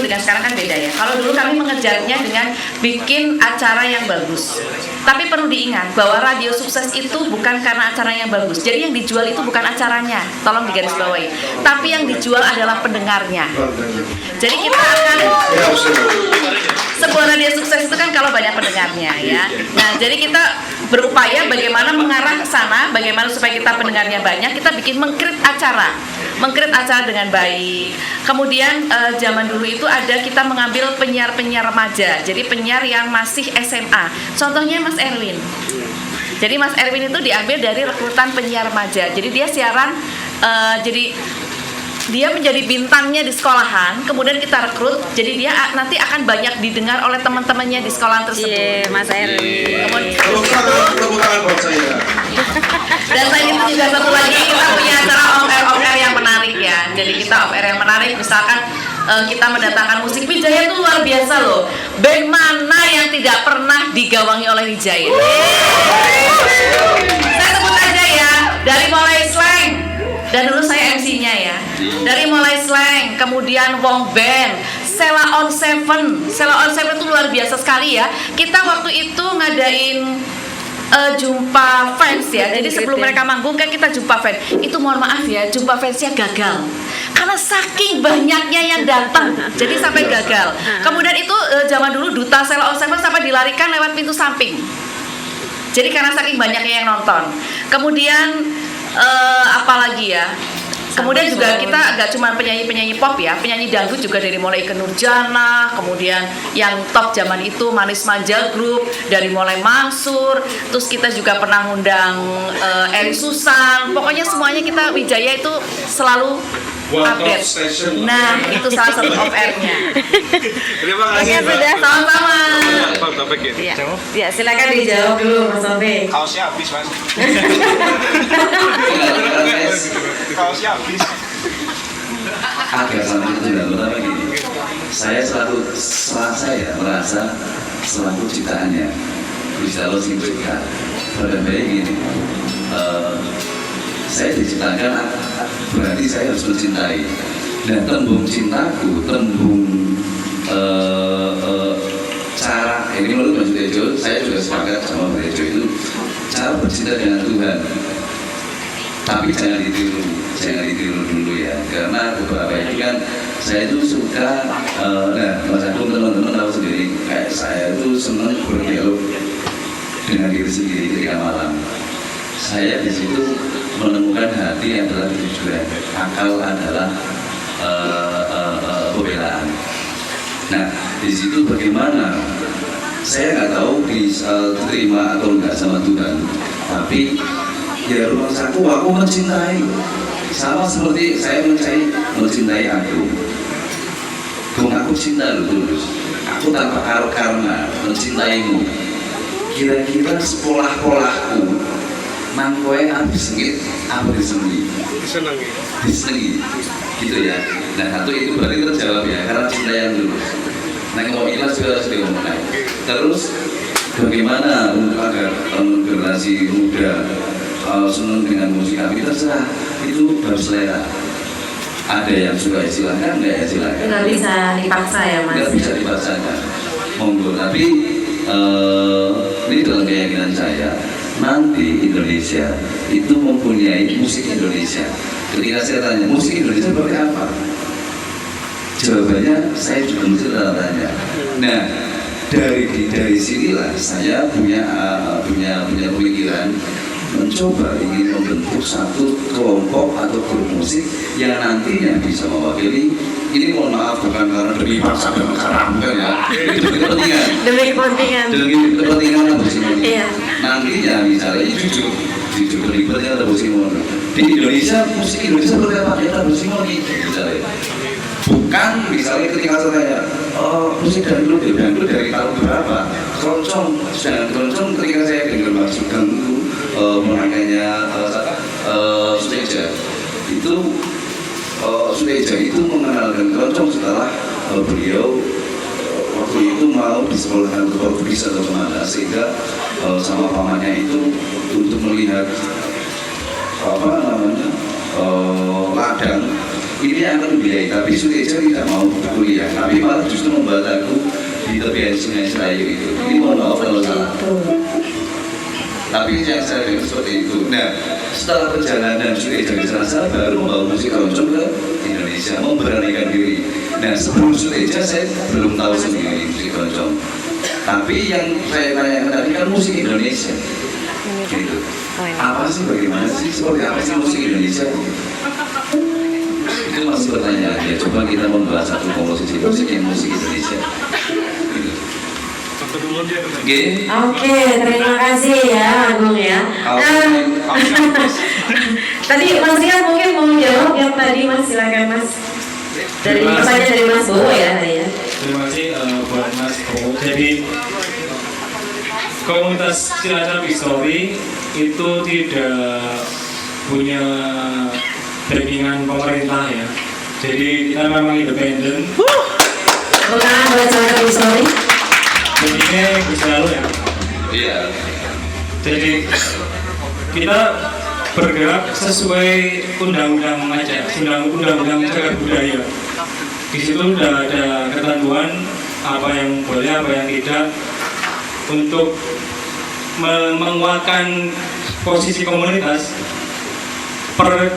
dengan sekarang kan beda ya. Kalau dulu kami mengejarnya dengan bikin acara yang bagus. Tapi perlu diingat bahwa radio sukses itu bukan karena acara yang bagus. Jadi yang dijual itu bukan acaranya, tolong digarisbawahi. Tapi yang dijual adalah pendengarnya. Jadi kita akan sebuah radio sukses itu kan kalau banyak pendengarnya ya. Nah, jadi kita berupaya bagaimana mengarah ke sana, bagaimana supaya kita pendengarnya banyak, kita bikin mengcreate acara dengan baik. Kemudian zaman dulu itu ada kita mengambil penyiar-penyiar remaja, jadi penyiar yang masih SMA. Contohnya Mas Erwin. Jadi Mas Erwin itu diambil dari rekrutan penyiar remaja. Jadi dia siaran, jadi dia menjadi bintangnya di sekolahan, kemudian kita rekrut, jadi dia nanti akan banyak didengar oleh teman-temannya di sekolahan tersebut. Mas Erwin. Dan selain itu juga satu lagi kita punya acara off-air yang menarik ya. Jadi kita off-air yang menarik, misalkan kita mendatangkan musik Wijaya itu luar biasa loh. Band mana yang tidak pernah digawangi oleh Wijaya? Saya sebut aja ya, dari mulai Slang. Dan dulu saya MC-nya ya. Dari mulai Slang, kemudian Wong Band, Sheila on Seven. Sheila on Seven itu luar biasa sekali ya. Kita waktu itu ngadain jumpa fans ya. Jadi sebelum mereka manggung kan kita jumpa fans. Itu mohon maaf ya, jumpa fansnya gagal. Karena saking banyaknya yang datang, jadi sampai gagal. Kemudian itu zaman dulu duta Sheila on Seven sampai dilarikan lewat pintu samping. Jadi karena saking banyaknya yang nonton. Kemudian apalagi ya, kemudian juga kita gak cuma penyanyi-penyanyi pop ya, penyanyi dangdut juga dari mulai Ikke Nurjanah, kemudian yang top zaman itu Manis Manja Group, dari mulai Mansur, terus kita juga pernah ngundang Eri Susan. Pokoknya semuanya kita Wijaya itu selalu update. Nah, itu salah satu off-air-nya. Terima kasih. Sudah, sama-sama. Pak Topik ya. Ya, silakan dijawab dulu Mas Taufik. Kaosnya habis, Mas. Kaosnya habis. Agak sama itu dan pertama gini, saya merasa selaku ciptaannya bisa lo simpulkan pada baik gini, saya diciptakan berarti saya harus mencintai, dan tembung cintaku, tembung cara ini menurut Mas Tejo, saya juga sepakat sama Mas Tejo, itu cara bercinta dengan Tuhan. Tapi jangan ditiru dulu ya, karena beberapa ini kan saya itu suka, Mas Agung teman-teman tahu sendiri, kayak saya itu senang berdialog dengan diri sendiri ketika malam. Saya di situ menemukan hati yang adalah tujuan, akal adalah pembelaan. Nah, di situ bagaimana? Saya nggak tahu diterima atau enggak sama Tuhan, tapi ya rumah aku mencintai, sama seperti saya mencintai aku. Dong aku cinta lu tulus, aku tanpa karena mencintaimu. Kira-kira sekolah-kolahku nang kowe habis sengit, apa disengi? Disengi, gitu ya. Nah satu itu berarti terjawab ya, karena cinta yang tulus. Nah kalau ikhlas juga sudah ngomong. Terus bagaimana untuk agar generasi muda senang dengan musik kami, terserah, itu baru selera. Ada yang suka silakan, enggak ya silakan. Nggak bisa dipaksa ya Mas. Nggak bisa dipaksakan, monggo. Tapi ini dalam keyakinan saya, nanti Indonesia itu mempunyai musik Indonesia. Ketika saya tanya musik Indonesia seperti apa, jawabannya saya juga mesti tanya. Nah, dari sinilah saya punya pemikiran mencoba ingin membentuk satu kelompok atau grup musik yang nantinya bisa mewakili. Ini mohon maaf bukan karena demi bangsa dan negara, bukan ya. Itu demi kepentingan. Demi kepentingan. Demi kepentingan musik ini. Iya. Nantinya misalnya jujur demi kepentingan musik ini. Di Indonesia musik Indonesia seperti apa? Ya musik ini misalnya. Bukan misalnya ketika saya tanya, musik dangdut dari tahun berapa? Keroncong, sedangkan keroncong ketika saya dengar masuk ganggu menangkanya Suteja itu Suteja itu mengenalkan keroncong setelah beliau waktu itu mau disekolahkan ke Portugis atau kemana, sehingga sama pamannya itu untuk melihat ladang ini akan dibiayai, tapi Suteja tidak mau kuliah, tapi malah justru membuat lagu di tepian Sungai Serayu itu. Ini mohon maaf kalau salah, tapi yang saya dengar seperti itu. Nah, setelah perjalanan Suteja di sana baru membawa musik keroncong ke Indonesia, memberanikan diri. Nah, sebelum Suteja saya belum tahu sendiri musik keroncong, tapi yang saya tanyakan tadi kan musik Indonesia gitu. Apa sih, bagaimana sih, seperti apa sih musik Indonesia? Itu masih pertanyaan ya. Coba kita membahas satu komposisi musik Indonesia gitu. Oke, terima kasih ya Agung ya. Tadi Mas Rian mungkin mau jawab yang tadi Mas, silakan Mas. Dari pertanyaan dari Mas Bowo ya tadi ya. Terima kasih buat Mas Bowo. Jadi komunitas Cilacap History itu tidak punya backingan pemerintah ya. Jadi kita memang independen. Bukan buat Cilacap History. Begini selalu ya. Iya. Jadi kita bergerak sesuai undang-undang aja, undang-undang cagar budaya. Di situ sudah ada ketentuan apa yang boleh, apa yang tidak, untuk menguatkan posisi komunitas. Per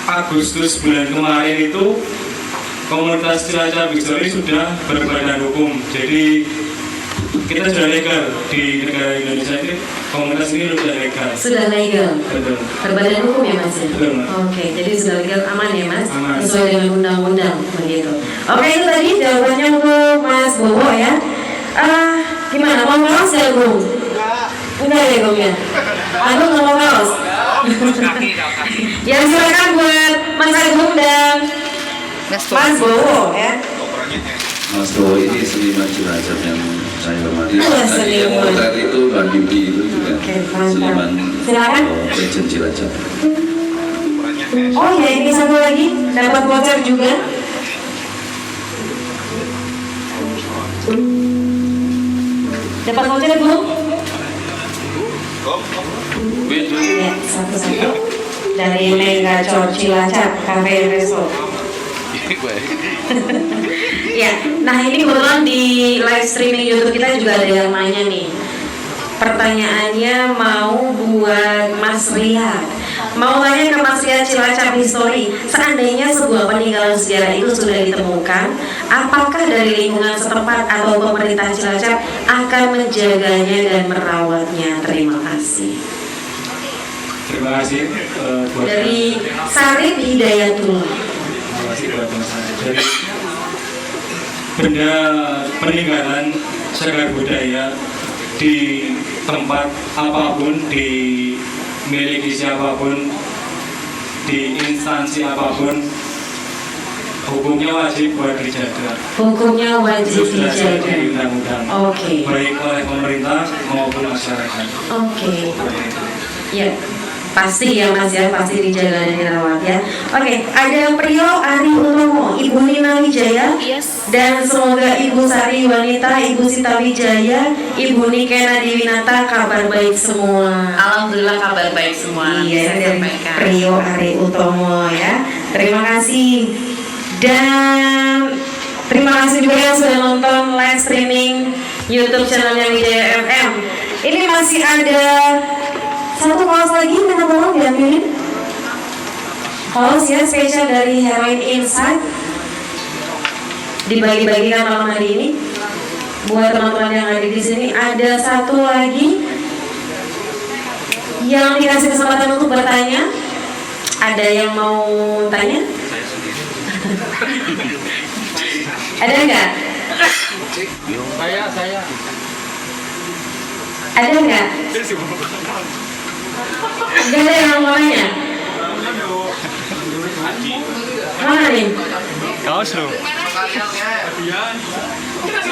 Agustus bulan kemarin itu komunitas Cilacap History sudah berbadan hukum. Jadi kita sudah legal di negara Indonesia ini, komunitas ini sudah legal. Sudah legal. Betul. Berbadan hukum ya Mas ya? Betul, Mas. Oke, jadi sudah legal, aman ya Mas? Aman. Sesuai dengan undang-undang begitu. Oke, itu tadi jawabannya untuk Mas Bowo ya. Gimana, mau kaos ya Bung? Enggak ya Bung ya? Aduh nggak mau kaos? Ya silakan buat Mas Agung dan Mas Bowo ya. Mas Bowo ini seniman Cilacap yang saya hormati. Tadi yang seniman. potret itu Mbak Yudi itu juga seniman legend Cilacap. Oh ya, ini satu lagi dapat voucher juga. Dapat voucher belum? Ya, satu-satu dari Mega Cor Cilacap Cafe Resto. Ya, nah ini kebetulan di live streaming YouTube kita juga ada yang nanya nih. Pertanyaannya mau buat Mas Rian. Mau tanya ke Mas Rian Cilacap History, seandainya sebuah peninggalan sejarah itu sudah ditemukan, apakah dari lingkungan setempat atau pemerintah Cilacap akan menjaganya dan merawatnya? Terima kasih. Terima kasih buat Dari Sarip Hidayatullah. Terima kasih buat Mas Andi. Jadi benda peninggalan cagar budaya di tempat apapun, di miliki siapapun, di instansi apapun, hukumnya wajib buat dijaga. Hukumnya wajib Itu sudah dijaga. di undang-undang. Oke. Baik oleh pemerintah maupun masyarakat. Oke. Ya, pasti ya Mas ya, pasti dijaga dan dirawat ya. Oke, ada Priyo Ari Utomo, Ibu Nina Wijaya, dan semoga Ibu Sari Wanita, Ibu Sita Wijaya, Ibu Nikena Diwinata kabar baik semua. Alhamdulillah kabar baik semua. Iya, Saya dari sampaikan. Priyo Ari Utomo ya. Terima kasih. Dan terima kasih juga yang sudah nonton live streaming YouTube channelnya Wijaya FM. Ini masih ada satu kaos lagi, mana tolong diambilin. Kaos ya spesial dari Heroin Insight, dibagi-bagikan malam hari ini buat teman-teman yang ada di sini. Ada satu lagi yang dikasih kesempatan untuk bertanya. Ada yang mau tanya? Ada nggak? Saya. Ada nggak? Nggak ada yang mau nanya? Mana nih? Kaos lo.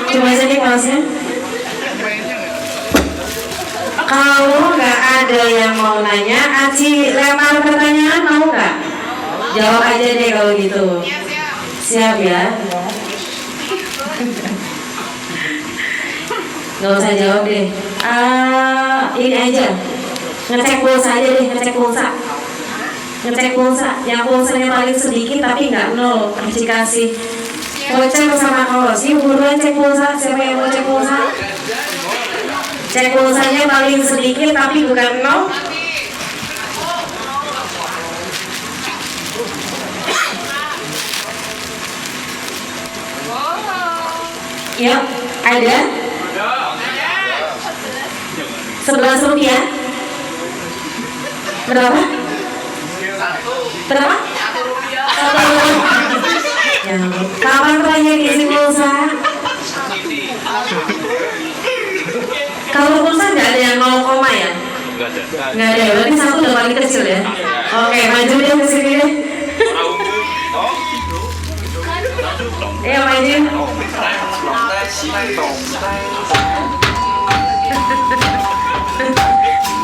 Coba saja kaosnya. Kalau nggak ada yang mau nanya, Aci lempar pertanyaan, mau nggak? Jawab aja deh kalau gitu. Siap ya? Nggak usah jawab deh. Ini aja. Ngecek pulsa aja deh, ngecek pulsa. Ngecek pulsa. Yang pulsanya paling sedikit tapi nggak nol. Dikasih voucher sama kaos. Yuk buruan cek pulsa. Siapa yang mau cek pulsa? Cek pulsanya paling sedikit tapi bukan nol. Yuk, ada? 11 rupiah. Berapa? Berapa? Ya, kapan terakhir isi pulsa? Kalau pulsa nggak ada yang 0, ya? Nggak ada, berarti satu udah paling kecil ya? Oke, maju deh ke sini deh. Ayo maju.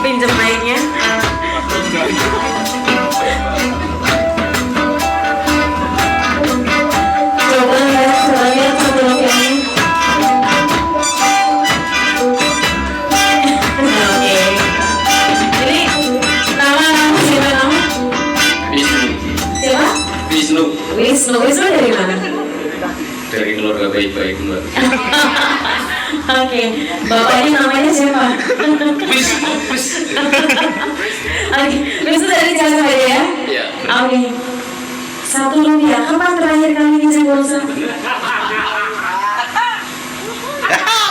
Pinjem mic-nya. Coba lihat satu rupiahnya. Oke. Jadi nama siapa nama? Siapa? Wisnu dari mana? Dari keluarga baik-baik Mbak. Oke, bapaknya namanya siapa? Oke, Wisnu dari Jakarta ya? Iya. Oke. 1 rupiah, kapan terakhir kali ngisi pulsa?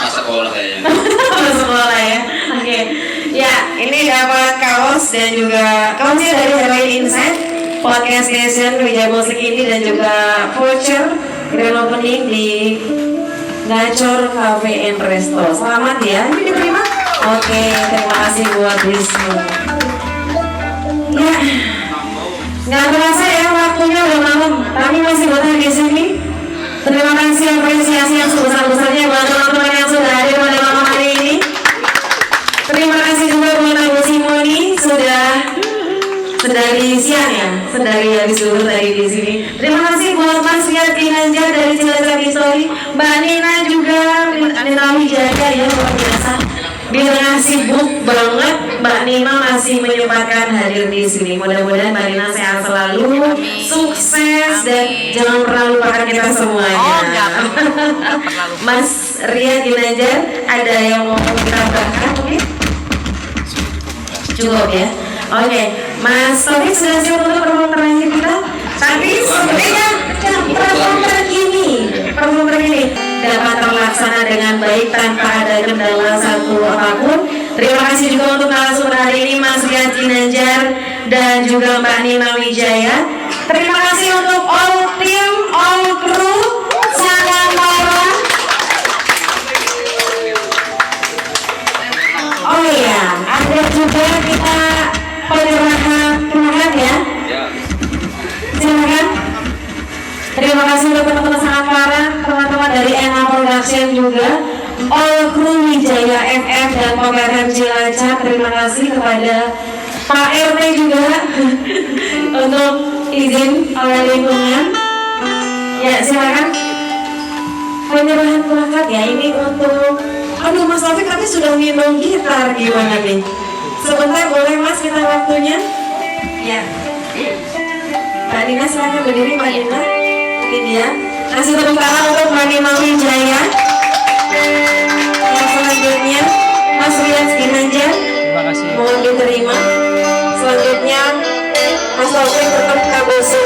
Sekolah kayaknya. Sekolah ya. Oke. Ya, ini dapat kaos dan juga kaosnya dari Heroin Insight, podcast station Wijaya Musik ini dan juga voucher grand opening di Gacor Cafe and Resto. Selamat ya. Ini diterima? Oke, terima kasih buat Wisnu. Ya, nggak terasa ya waktunya udah malam. Kami masih betah di sini. Terima kasih apresiasi yang sebesar-besarnya buat teman-teman yang sudah hadir pada malam hari ini. Terima kasih juga buat Ibu Simoni sudah sedari siang ya, sedari habis dulu tadi di sini. Terima kasih buat Mas Rian Kinanjar dari Cilacap History, Mbak Nina juga, Nina Wijaya ya luar biasa. Di tengah sibuk banget, Mbak Nina masih menyempatkan hadir di sini. Mudah-mudahan Mbak Nina sehat selalu, sukses dan jangan pernah lupakan kita semuanya. Mas Rian Kinanjar, ada yang mau kita bahkan mungkin? Cukup ya. Oke, Mas Taufik sudah siap untuk perform terakhir kita? Tapi sebenarnya perform ini dapat terlaksana dengan baik tanpa ada kendala satu apapun. Terima kasih juga untuk narasumber hari ini Mas Rian Kinanjar dan juga Mbak Nina Wijaya. Terima kasih untuk all team, all crew, sangat marah. Terakhir juga kita penyerahan ya. Silakan. Terima kasih untuk teman-teman sangat parah, teman-teman dari NA Production juga, all kru Wijaya FM dan Pom Cilacap. Terima kasih kepada Pak RT juga untuk izin oleh lingkungan. Ya silakan. Penyerahan plakat ya, ini untuk aduh Mas Taufik tapi sudah minum gitar, gimana nih? Sebentar boleh Mas kita waktunya? Ya. Mbak Nina silakan berdiri Mbak Nina. Mungkin ya. Kasih tepuk tangan untuk Mbak Nina Wijaya. Yang selanjutnya Mas Riyad Ginanjar. Terima kasih. Mohon diterima. Selanjutnya Mas Taufik tetap Kabosi.